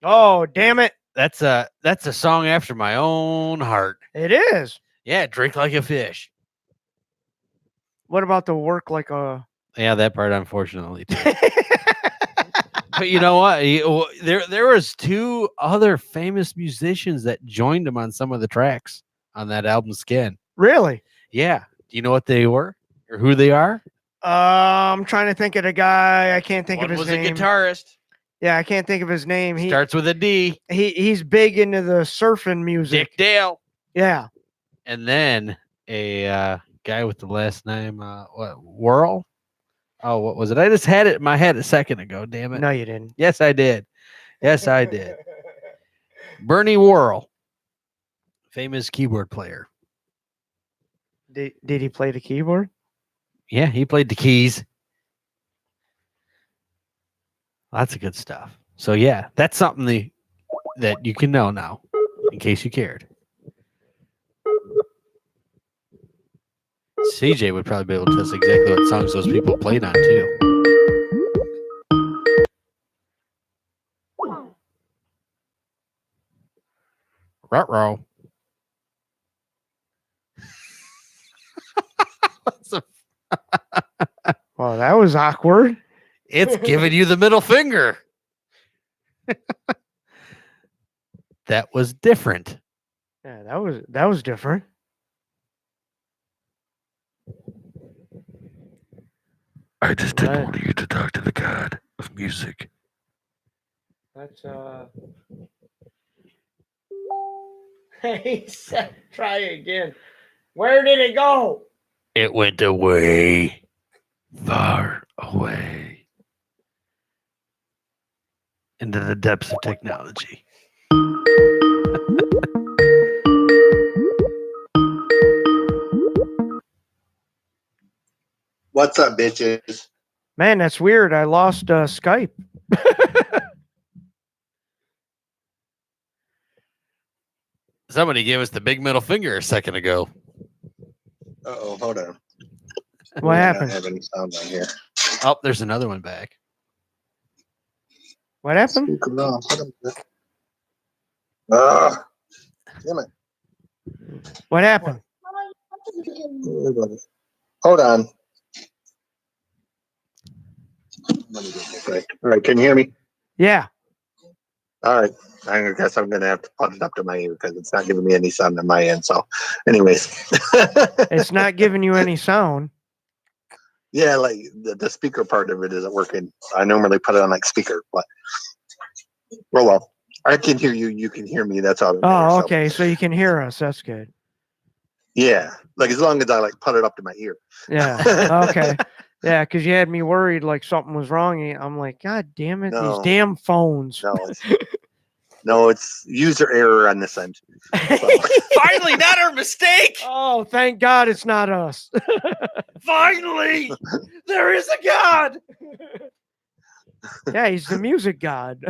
Oh, damn it. That's a song after my own heart. It is. Yeah, drink like a fish. What about the work like a... Yeah, that part, unfortunately, too. But you know what? There was two other famous musicians that joined him on some of the tracks on that album, Skin. Really? Yeah. Do you know what they were or who they are? I'm trying to think of the guy. I can't think One of his was name. a guitarist. Yeah, I can't think of his name. He Starts with a D. he's big into the surfing music. Dick Dale. Yeah. And then a guy with the last name Whirl. Oh, what was it? I just had it in my head a second ago. Damn it. No, you didn't. Yes, I did. Yes, I did. Bernie Worrell, famous keyboard player. Did he play the keyboard? Yeah, he played the keys. Lots of good stuff. So yeah, that's something that you can know now, in case you cared. CJ would probably be able to tell us exactly what songs those people played on too. Ruh-roh. Well, that was awkward. It's giving you the middle finger. That was different. Yeah, that was different. I just didn't What? want you to talk to the god of music. That's He said, try again. Where did it go? It went away, far away, into the depths of technology. What's up, bitches? Man, that's weird. I lost Skype. Somebody gave us the big middle finger a second ago. Uh-oh, hold on. What I happened? don't have any sound on here. Oh, there's another one back. What happened? Speaker off. Ah, damn it. What happened? Hold on. Okay. All right, can you hear me? Yeah. All right. I guess I'm going to have to put it up to my ear because it's not giving me any sound on my end. So, anyways. It's not giving you any sound. Yeah, like the speaker part of it isn't working. I normally put it on like speaker, but well, I can hear you. You can hear me. That's all. that matters. Oh, okay. So you can hear us. That's good. Yeah, like as long as I like put it up to my ear. Yeah. Okay. Yeah, because you had me worried like something was wrong. I'm like, God damn it, No. these damn phones. No, it's user error on this end. Finally, not our mistake. Oh, thank God it's not us. Finally, there is a God. Yeah, he's the music god.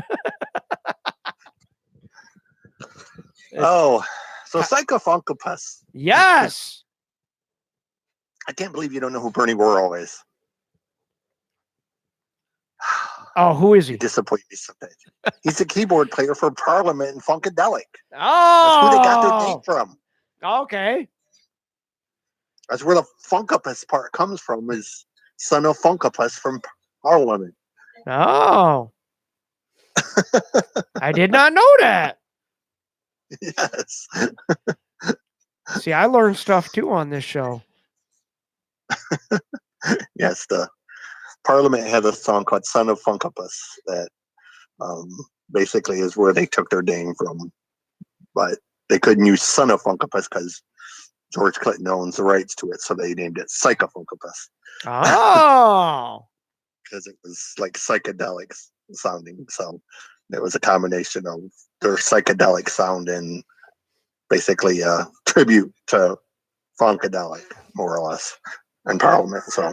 Oh, so Psychofunkopus. Yes. I can't believe you don't know who Bernie Worrell is. Oh, who is You he? disappoint me sometimes. He's a keyboard player for Parliament and Funkadelic. Oh, That's who they got their name from. Okay. That's where the Funkopus part comes from, is son of Funkopus from Parliament. Oh. I did not know that. Yes. See, I learned stuff too on this show. Yes, the Parliament had a song called Son of Funkopus that basically is where they took their name from. But they couldn't use Son of Funkopus because George Clinton owns the rights to it, so they named it Psychofunkopus. Oh. Because it was like psychedelic sounding. So it was a combination of their psychedelic sound and basically a tribute to Funkadelic, more or less, and Parliament. So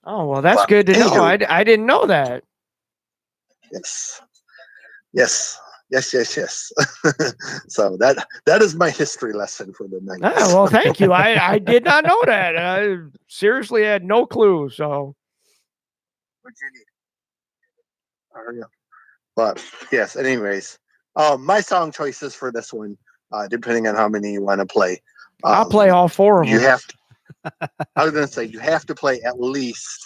Oh, well, that's But good to know. anywho. I didn't know that. yes. So that is my history lesson for the night. Ah, well, thank you. I did not know that. I seriously had no clue. So What do you need? Hurry up. But yes, anyways, my song choices for this one, depending on how many you want to play. I'll play all 4 of You them. have to, I was going to say, you have to play at least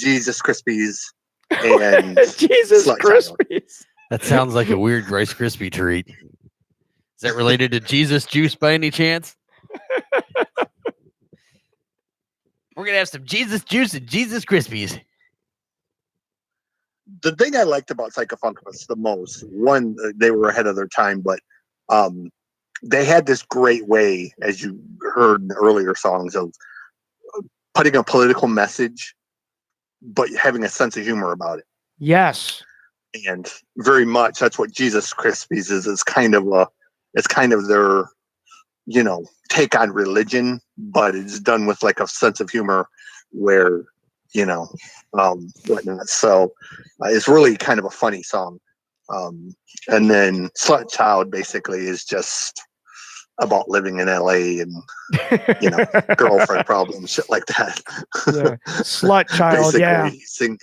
Jesus Krispies and Jesus Slut Child. Krispies. That sounds like a weird Rice Krispie treat. Is that related to Jesus juice by any chance? We're gonna have some Jesus juice and Jesus Krispies. The thing I liked about Psychofuncus the most, one, they were ahead of their time, but they had this great way, as you heard in earlier songs, of putting a political message, but having a sense of humor about it. Yes. And very much that's what Jesus Krispies is. It's kind of their, take on religion, but it's done with like a sense of humor where, whatnot. So it's really kind of a funny song. And then Slut Child basically is just about living in LA and, girlfriend problems, shit like that. Yeah. Slut Child, basically,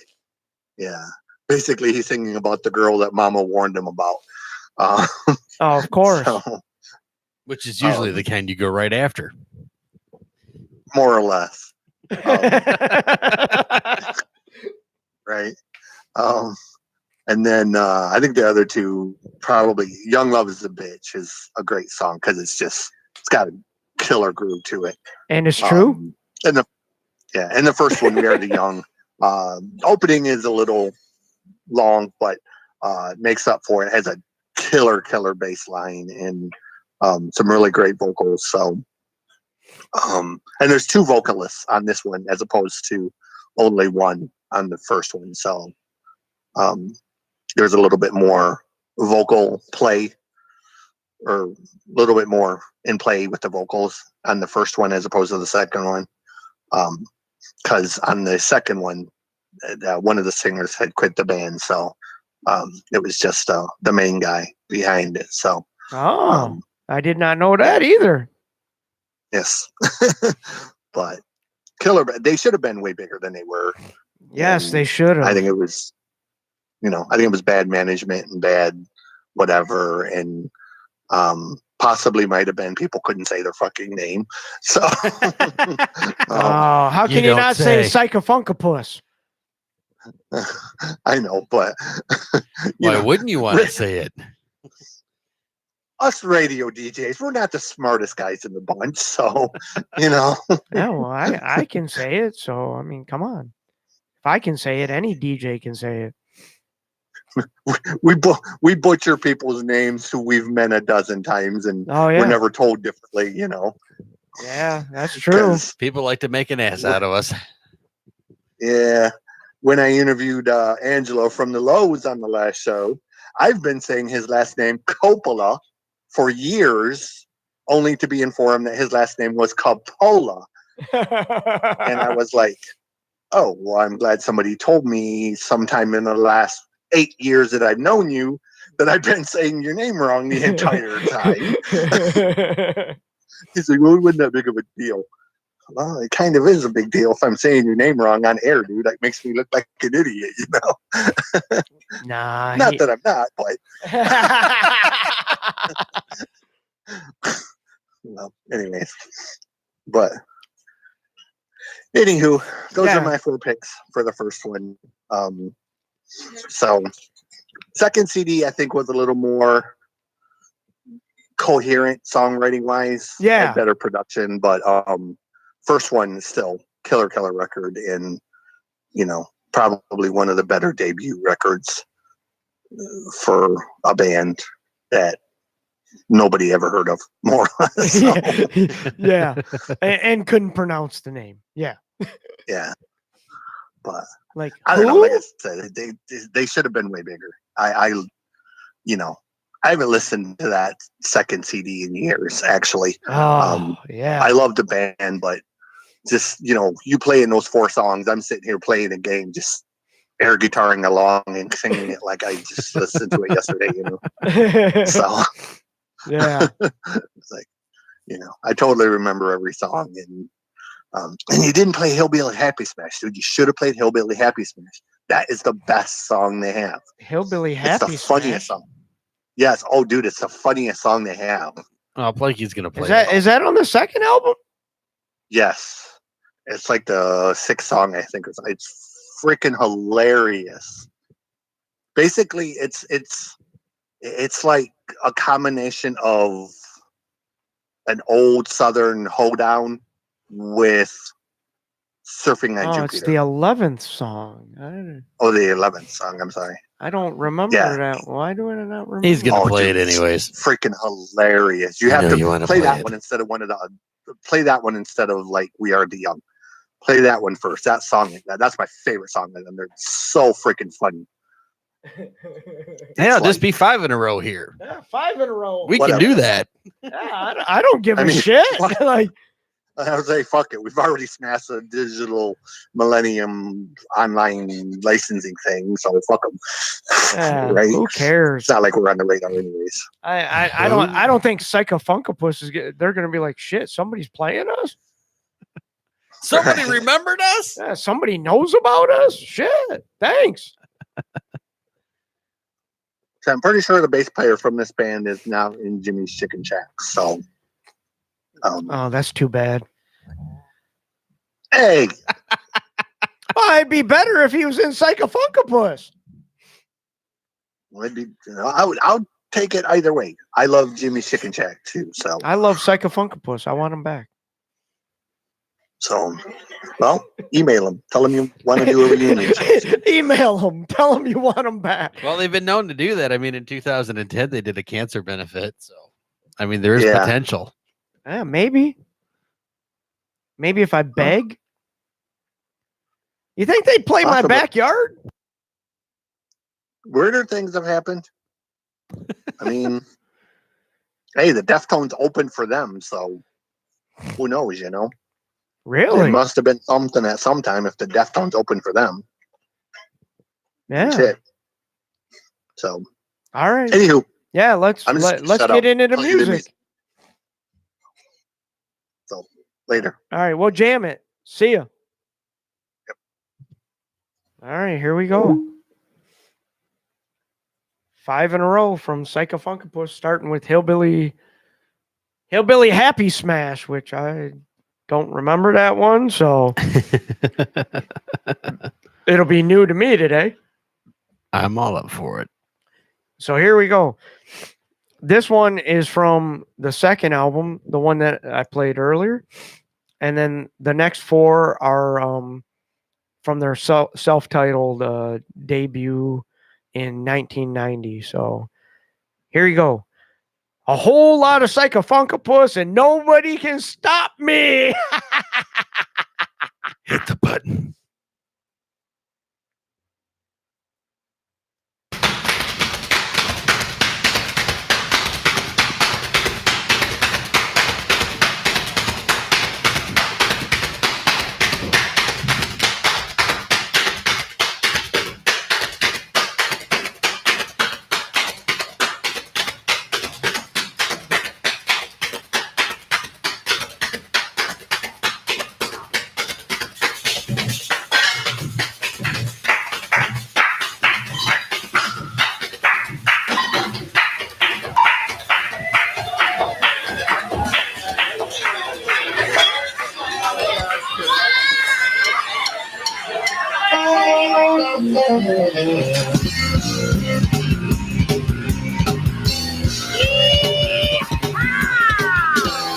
basically he's singing about the girl that mama warned him about. Oh, of course. So, Which is usually the kind you go right after. more or less. Right. And then I think the other two, probably Young Love is a Bitch is a great song because it's got a killer groove to it. And it's true. And the first one, We Are the Young, opening is a little long, but makes up for it. It has a killer bass line and some really great vocals. So, and there's 2 vocalists on this one as opposed to only one on the first one. So, there's a little bit more vocal play, or a little bit more in play with the vocals on the first one as opposed to the second one. Because on the second one, one of the singers had quit the band, so it was just the main guy behind it. So, I did not know that either. Yes, but killer. They should have been way bigger than they were. Yes, And they should have. I think it was, bad management and bad whatever, and possibly might have been people couldn't say their fucking name. So, how can you not say Psychofuncopus? I know, but why wouldn't you want to say it? Us radio DJs, we're not the smartest guys in the bunch, so Yeah, well, I can say it. So I mean, come on. If I can say it, any DJ can say it. we butcher people's names who we've met a dozen times, and we're never told differently. Yeah, that's true. People like to make an ass out of us. Yeah. When I interviewed Angelo from the Lowe's on the last show, I've been saying his last name Coppola for years, only to be informed that his last name was Coppola. And I was like, oh, well, I'm glad somebody told me sometime in the last 8 years that I've known you that I've been saying your name wrong the entire time. He's like, well, it wasn't that big of a deal. Well, it kind of is a big deal if I'm saying your name wrong on air, dude. That makes me look like an idiot, Nah. Not that I'm not, but. Well, anyways. But, anywho, those are my 4 picks for the first one. So, second CD, I think, was a little more coherent songwriting wise. Yeah. Better production, but first one is still killer record, and probably one of the better debut records for a band that nobody ever heard of, more or less. Yeah. And couldn't pronounce the name. Yeah. But like, I don't know, like I said, they should have been way bigger. I haven't listened to that second CD in years, actually. Yeah. I love the band, but just, you playing those 4 songs, I'm sitting here playing a game, just air guitaring along and singing it like I just listened to it yesterday, So, yeah. It's like, I totally remember every song. And you didn't play Hillbilly Happy Smash, dude. You should have played Hillbilly Happy Smash. That is the best song they have. Hillbilly It's Happy the funniest Smash. song. Yes. Oh, dude, it's the funniest song they have. Oh, Blanky's gonna play Is that on the second album? Yes. It's like the 6th song, I think. It's freaking hilarious. Basically, it's like a combination of an old Southern hoedown with surfing on Oh, Jupiter. it's the 11th song. Oh, the 11th song. I'm sorry. I don't remember Yeah. that. Why do I not remember? He's gonna Oh, play dude, it anyways. It's freaking hilarious. You I have know to you wanna play play that it. one instead of one of the. Play that one instead of like We Are the Young. Play that one first. That song, that's my favorite song, and they're so freaking funny. Hey, I'll It's just like- be 5 in a row here. Yeah, 5 in a row. We Whatever. can do that. Yeah, I don't give I a mean, shit. what? Like, I was like, fuck it. We've already smashed the digital Millennium online licensing thing, so fuck them. yeah, Right? who cares? It's not like we're on the radar, anyways. I don't think Psychofunkapus is. They're gonna be like, shit. Somebody's playing us. Somebody Right. remembered us? Yeah, somebody knows about us. Shit. Thanks. So I'm pretty sure the bass player from this band is now in Jimmy's Chicken Shack. So, Oh, that's too bad. hey, Oh, it'd be better if he was in Psychofunkapus. I'll take it either way. I love Jimmy's Chicken Shack too. I love Psychofunkapus. I want him back. Well, email him. Tell him you want to do a reunion show. Email him. Tell him you want him back. Well, they've been known to do that. I mean, in 2010, they did a cancer benefit. So, I mean, there is Yeah. potential. Yeah, maybe. Maybe if I beg. You think they'd play my Possibly. backyard? Weirder things have happened. I mean, hey, the Deftones opened for them, so who knows, It Really? must have been something at some time if the Deftones opened for them. Yeah. Shit. So, All right. anywho, Yeah, let's I'm just let's gonna shut get up. into the I'll get into music. so later. All right, we'll jam it. See ya. Yep. All right, here we go. 5 in a row from Psychofunkapus, starting with Hillbilly Happy Smash, which I don't remember that one, so it'll be new to me today. I'm all up for it. So here we go. This one is from the second album, the one that I played earlier. And then the next 4 are from their self-titled debut in 1990. So here you go. A whole lot of Psychofunkapus and nobody can stop me. Hit the button.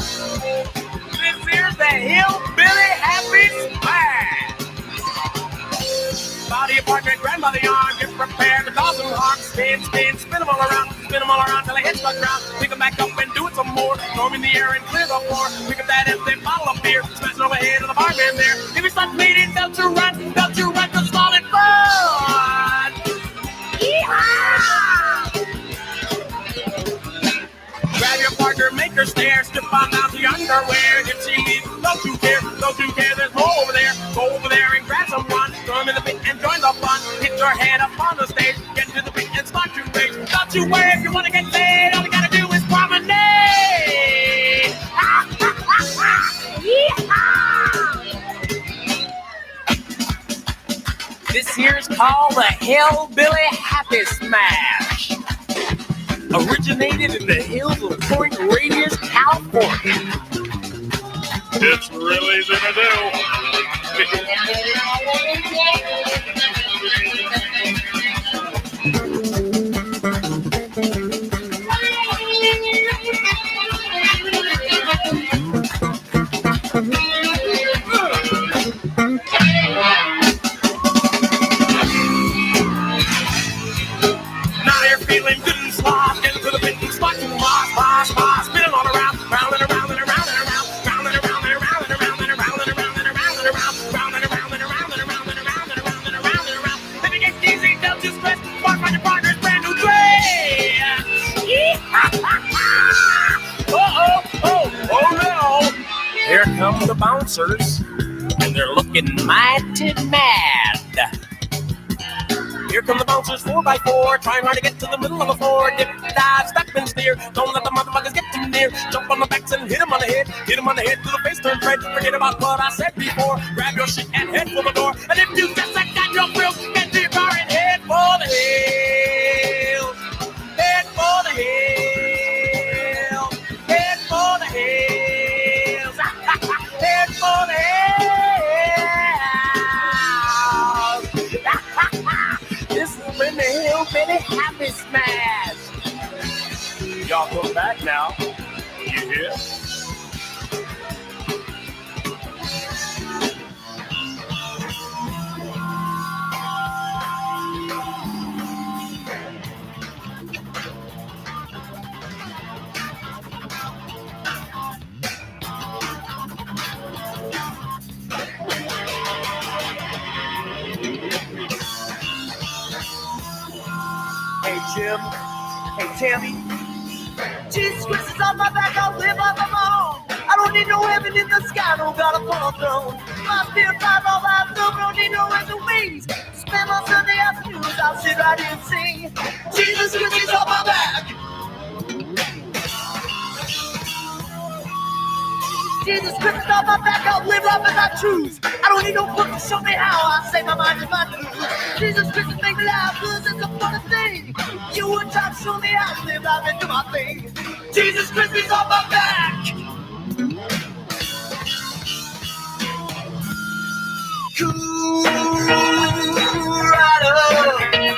This here's the Hillbilly Happy Smash. Body apartment, grandmother yarn, get prepared. The dawson hawk, spin them all around till they hit the ground. Pick them back up and do it some more. Throw them in the air and clear the floor. Pick up that empty bottle of beer, smash it over the head of the barman there. If you start bleeding, don't you run, the small and fun. Yeehaw! Grab your partner, make her stare, strip on down to your underwear. If she leaves, don't you care, there's more over there. Go over there and grab someone, throw them in the pit and join the fun. Hit your head up on the stage, get to the beat and start to rage. Don't you worry if you want to get laid, all you gotta do is promenade. Yeehaw! This here's It's called the Hillbilly Happy Smash. Originated in the hills of Point Radius, California. It's really easy to do. Now you're feeling good and sloth, getting to the pit and spot and boss, spinning all around, round and around and around and around, round and around and around and around and around and around and around and around, round and around and around and around and around and around and around and around. If it gets easy, don't just stress. Walk by your progress, brand new train. Oh no! Here come the bouncers, and they're looking mighty mad. Here come the bouncers 4x4, trying hard to get to the middle of the floor. Dip, dive, step and steer. Don't let the motherfuckers get too near. Jump on the backs and hit them on the head. Hit them on the head till the face turns red. Forget about what I said before. Grab your shit and head for the door. And if you just like got your thrills, get to your car and head for the hills. Head for the hills. Head for the hills. Head for the hills. This has been the Hillbilly Happy Smash. Y'all come back now. You hear? Hey Jim, hey Tammy. Jesus Christ is on my back, I'll live on my own. I don't need no heaven in the sky, no God upon a throne. My spirit flies all by itself, don't need no wings and wings. Spend my Sunday afternoons, I'll sit right here and sing. Jesus Christ is on my back. Jesus Christ is on my back, I'll live life as I choose. I don't need no book to show me how, I say my mind is my news. Jesus Christ is making life, cause it's a funny thing. You would try to show me how to live life and do my thing. Jesus Christ is on my back. Cool rider,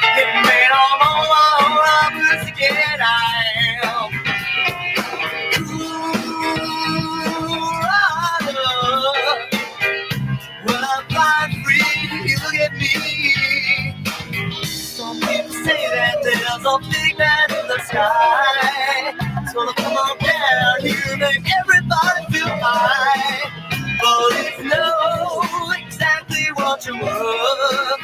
getting made all over, I'm just again I am. Some people say that there's a big man in the sky. So come on down here, make everybody feel high. But if you know exactly what you want,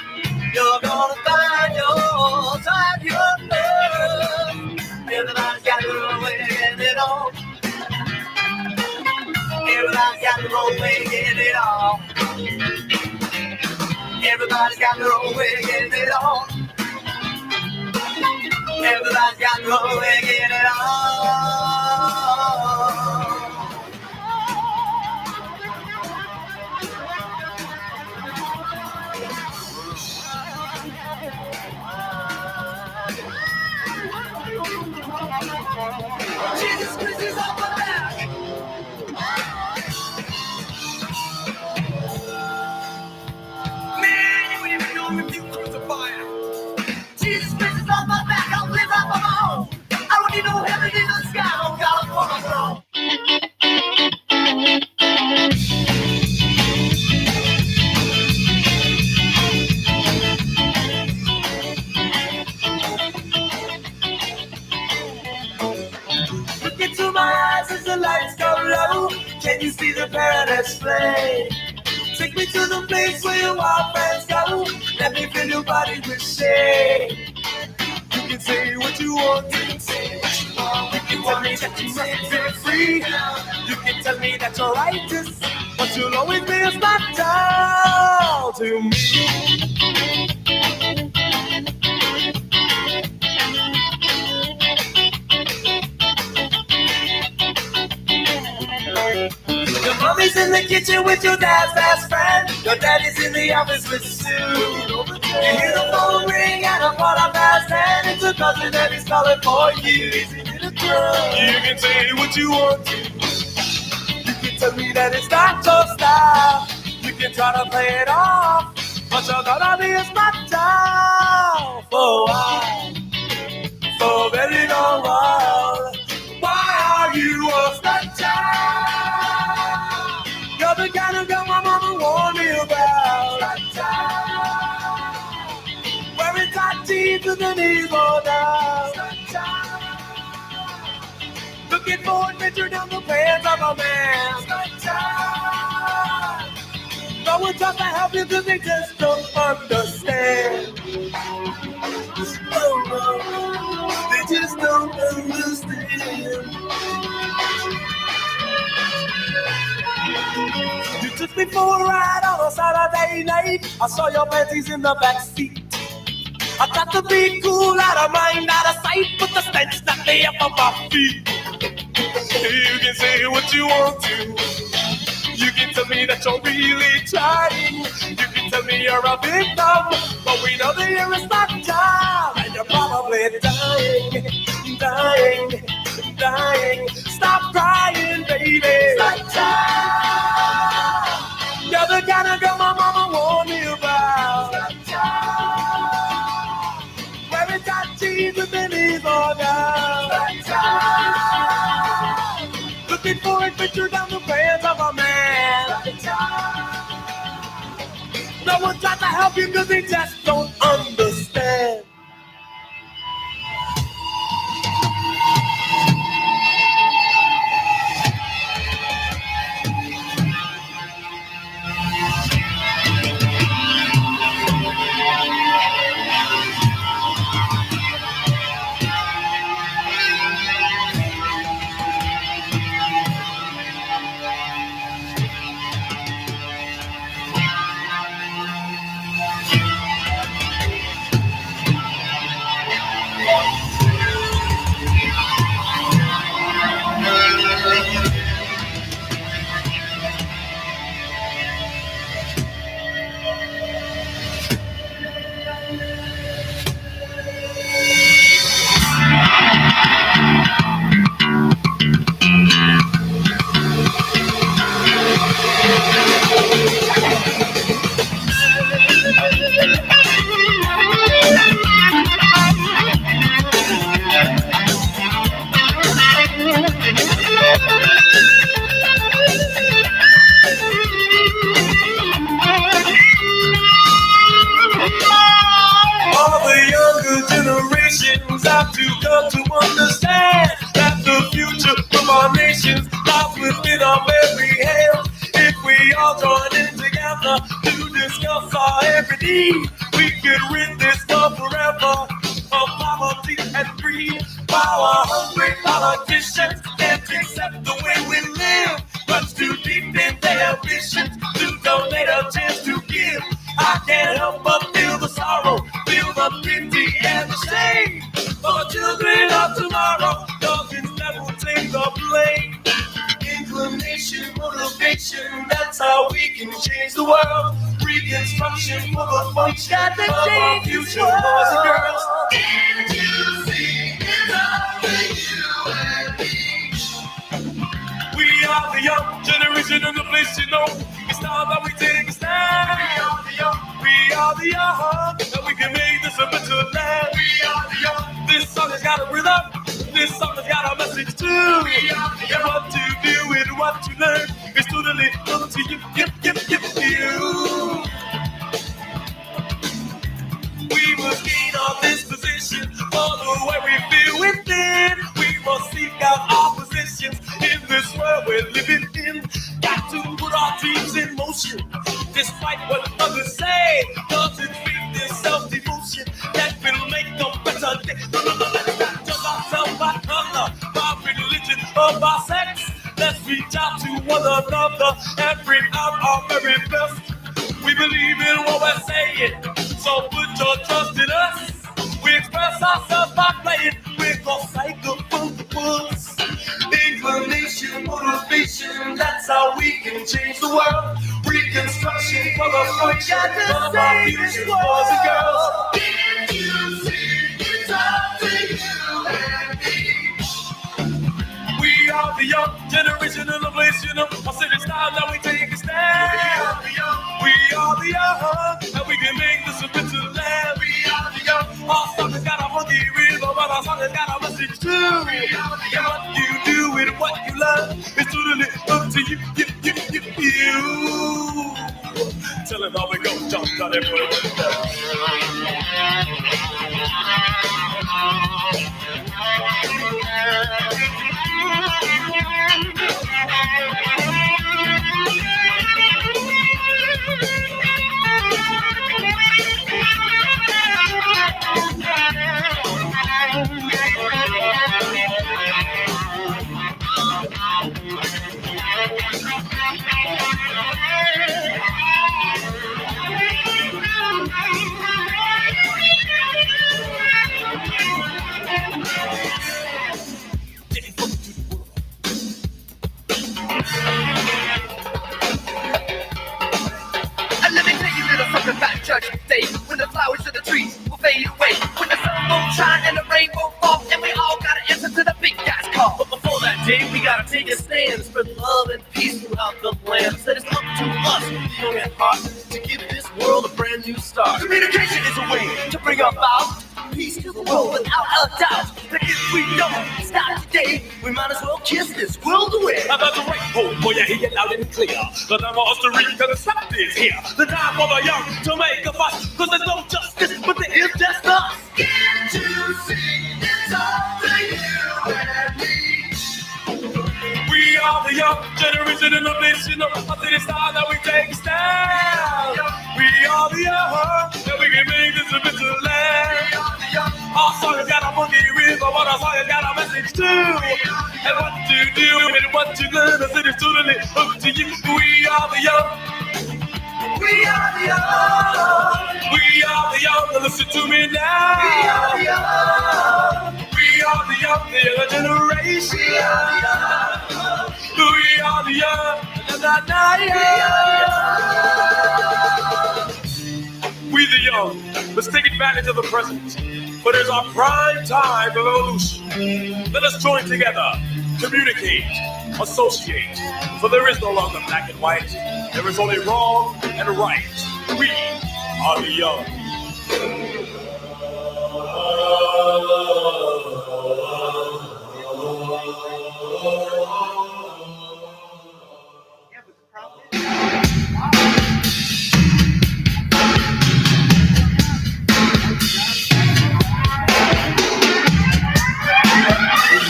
you're gonna find yours out your love. Everybody's got their own way to get it on. Everybody's got their own way to get it on. Everybody's got their own way to get it on. Everybody's got their own way to get it on. Jesus Christ is on my back. Man, you wouldn't even know him if you crucify him. Jesus Christ is on my back, I'll live out on my own. I don't need no heaven in the sky, no God upon my throne. Look into my eyes as the lights go low. Can you see the paradise flame? Take me to the place where your wild friends go. Let me fill your body with shade. You can say what you want, you can say what you want. You can tell me that you must be free. You can tell me that you're righteous, but you'll always be a spectacle to me. Your mommy's in the kitchen with your dad's best friend. Your daddy's in the office with Sue. You hear the phone ring at a quarter past 10. It's a cousin and he's calling for you. Is he in a club? You can say what you want to. You can tell me that it's not your style. You can try to play it off, but you're gonna be a smart child for a while, for a very long while. Why are you a smart child? You're the kind of girl my mama warned me about. Smart child, wearing tight jeans with the knees rolled down. Smart child, looking for adventure down the pants of a man. Smart child, no one tries to help you because they just don't understand. Oh no, they just don't understand. You took me for a ride on a Saturday night. I saw your panties in the back seat. I got to be cool, out of mind, out of sight, but the stench knocked me up on my feet. You can say what you want to. You can tell me that you're really trying. You can tell me you're a victim, but we know that you're a smart child, and you're probably dying, dying, dying. Stop crying, baby. Smart child, you're the kind of girl my mama warned me about. Smart child, wearing tight jeans with the knees all down. Smart child, looking for adventure down the pants of a man. No one tries to help you because they just don't understand. All the younger generations have to come to understand that the future of our nations lies within our very hands. If we all join in together to discuss our every need, we could rid this world forever of poverty and greed. Power hungry politicians can't accept the way we live. Much too deep in their ambitions to donate a chance to give. I can't help but feel the sorrow, feel the pity and the shame for the children of tomorrow. Nothing's never take the blame. Inclination, motivation, that's how we can change the world. Reconstruction for the function of our future boys and girls. Can't you see it's only you and me? We are the young generation in the place you know. It's time that we take a stand. We are the young, and we can make this a better land. We are the young. This song has got a rhythm. This song has got a message too. We are the young. And what to do and what to learn is totally up to you. You. We must gain our disposition for the way we feel within. We must seek out our positions in this world we're living in. Got to put our dreams in motion, despite what others say. Cause it's faith, this self-devotion that will make a better day. No, let's not judge ourselves by color, by religion, or by sex. Let's reach out to one another and bring out our very best. We believe in what we're saying, so put your trust in us. We express ourselves by playing with a cycle from the woods. Inclination, motivation, that's how we can change the world. Reconstruction for the function of our future boys and girls. Can you see it's up to you and me? We are the young generation of the place, you know. Our city style, now we take a stand. We are the young, and we can make this a better land. We are the young. Our song has got a funky rhythm, but our song has got a message too. And what you do with what you love is totally up to you. Tell them how we go, jump, got everybody with it. And let me tell you a little something about Judgment Day, when the flowers of the trees will fade away, when the sun won't shine and the rain won't fall, and we all gotta answer to the big guy's call. But before that day, we gotta take a stand, spread love and peace throughout the land. Said it's up to us, young at heart, to give this world a brand new start. Communication is a way to bring about peace to the world without a doubt. But if we don't start today, we might as well kiss this world away. About the right home, boy, you hear it loud and clear. The time for us to read, cause the stop is here. The time for the young to make a fuss, cause there's no justice, but there is just us. Can't you see it's up to you and me? We are the young generation in the nation of the city style that we take a stand. We are the young, and we can make this a better land. Our song has got a funky rhythm, but our song has got a message too. And what to do and what to learn, I said it's totally up to you. We are the young. We are the young. We are the young. Listen to me now. We are the young. We are the young, the younger generation. We are the young. We are the young. We the young. Let's take advantage of the present. But it's our prime time revolution. Let us join together, communicate, associate. For there is no longer black and white. There is only wrong and right. We are the young.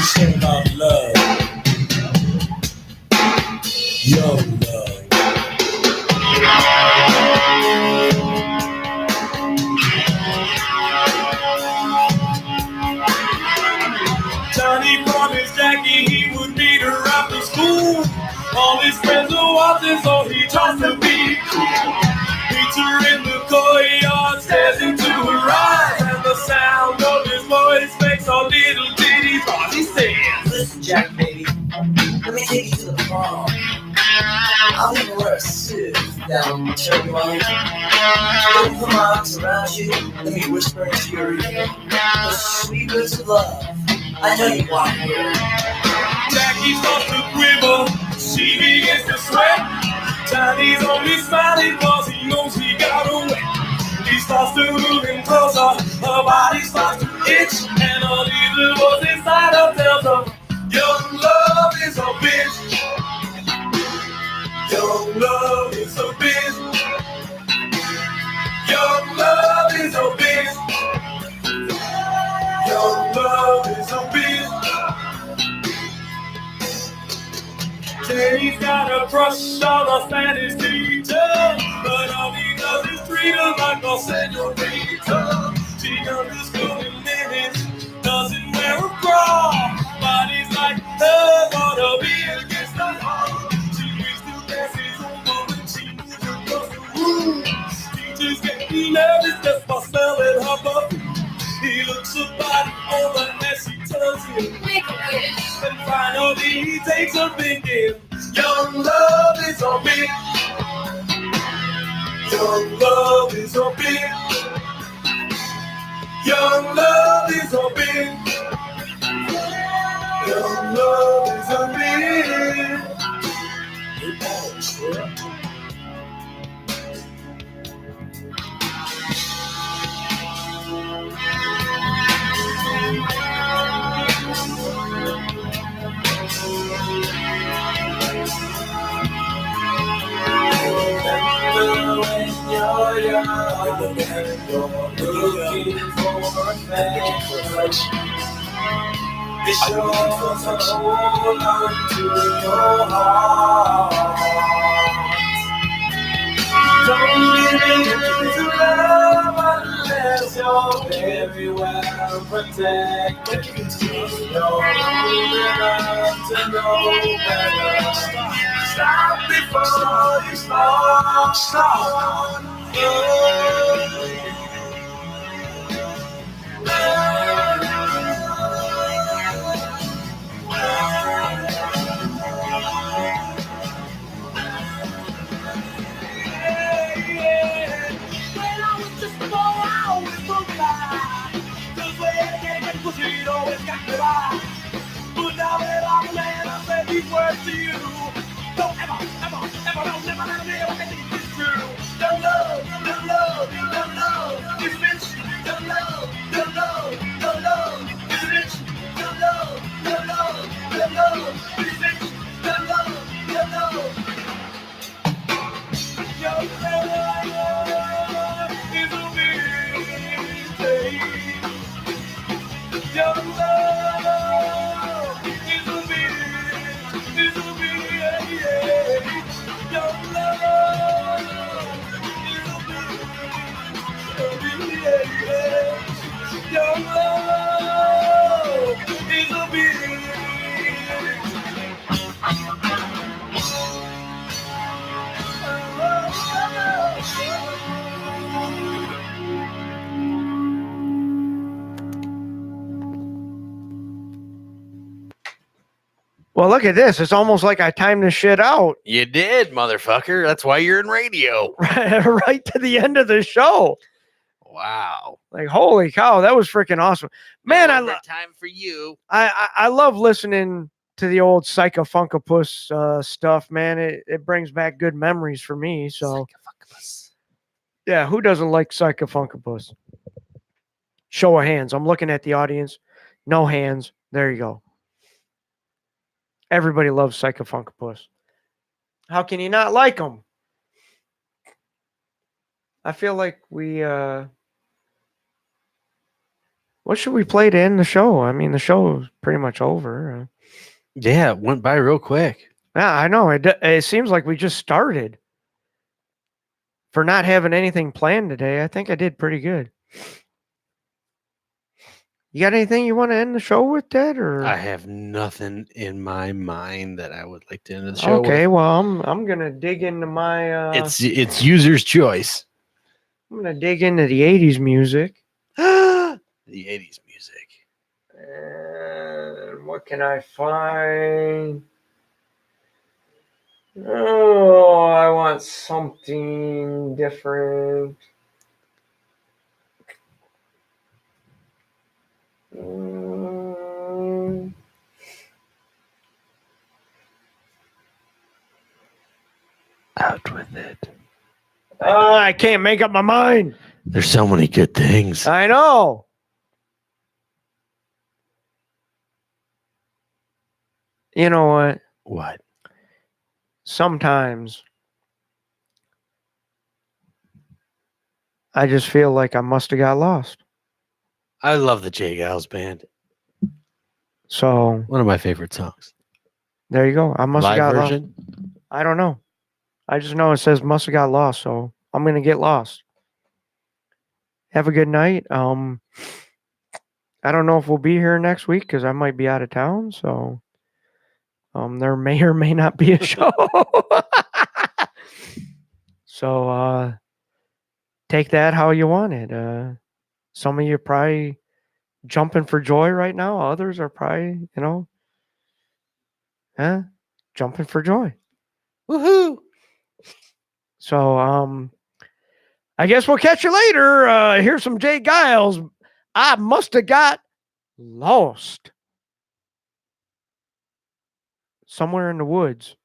Sing about love, young love. Johnny promised Jackie he would meet her after school. All his friends are watching, so he tries to be cool. Meets her in the courtyard, stares into her eyes, and the sound of his voice makes a little ditty thought. He says, Listen, Jack, baby, let me take you to the farm. I'll even wear a suit that'll turn you on. Let me put my arms around you, let me whisper into your ear the sweet words of love. I know you want it. Jackie starts to quiver, she begins to sweat. Johnny's only smiling cause he knows he got away. He starts to move in closer, her body starts to itch, and a little voice inside her tells her, young love is a bitch. Young love is a bitch. Young love is a bitch. Young love is a bitch. Jay's got a crush on a Spanish teacher, but all he does is treat her like a senorita. She understood in minutes, doesn't wear a bra. Bodies like her gonna be against the wall. She used to dance his over when she moves across the room. Teachers get nervous just by smelling her perfume. He looks her body over as she tells him, make a wish. And finally he takes her thinking, young love is a bitch. Young love is a big. Young love is a big. Young love is a big. Be sure to hold on to your heart. Don't give in to love unless you're very well protected. You're old enough to know better. Stop before you start. But now that I'm a man, I say these words to you. Don't ever, ever, ever, don't never let me ever think it's true. The love is rich. The love is rich. The love is rich. The love. Your love is a big thing. Your love is a big. Your love is a big. Your love is a big. Well, look at this. It's almost like I timed this shit out You did, motherfucker. That's why you're in radio. right to the end of the show. Wow. Like, holy cow, that was freaking awesome. Man, No I time for you. I love listening to the old Psychofunkapus stuff, man. It brings back good memories for me. So, yeah, who doesn't like Psychofunkapus? Show of hands. I'm looking at the audience. No hands. There you go. Everybody loves Psychofunkapus. How can you not like them? I feel like we what should we play to end the show? I mean, the show is pretty much over. Yeah, it went by real quick. Yeah, I know. It seems like we just started. For not having anything planned today, I think I did pretty good. You got anything you want to end the show with, Ted? Or I have nothing in my mind that I would like to end the show okay, with. well, I'm gonna dig into my. It's user's choice. I'm gonna dig into the '80s music. The 80s music. And what can I find? Oh, I want something different. Out with it. I can't make up my mind. There's so many good things. I know. You know what? What? Sometimes I just feel like I must have got lost. I love the J Gals band. So One of my favorite songs. there you go. I must have Live got lost. version. I don't know. I just know it says must have got lost, so I'm gonna get lost. Have a good night. I don't know if we'll be here next week because I might be out of town, so there may or may not be a show. So take that how you want it. Some of you are probably jumping for joy right now. Others are probably, jumping for joy. Woohoo! So I guess we'll catch you later. Here's some Jay Giles. I must have got lost somewhere in the woods.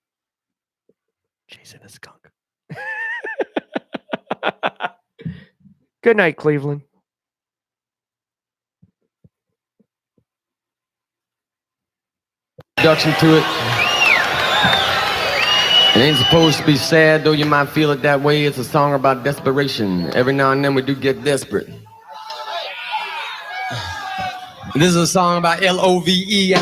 Chasing a skunk. Good night, Cleveland. Introduction to it. It ain't supposed to be sad, though you might feel it that way. It's a song about desperation. Every now and then we do get desperate. This is a song about Love and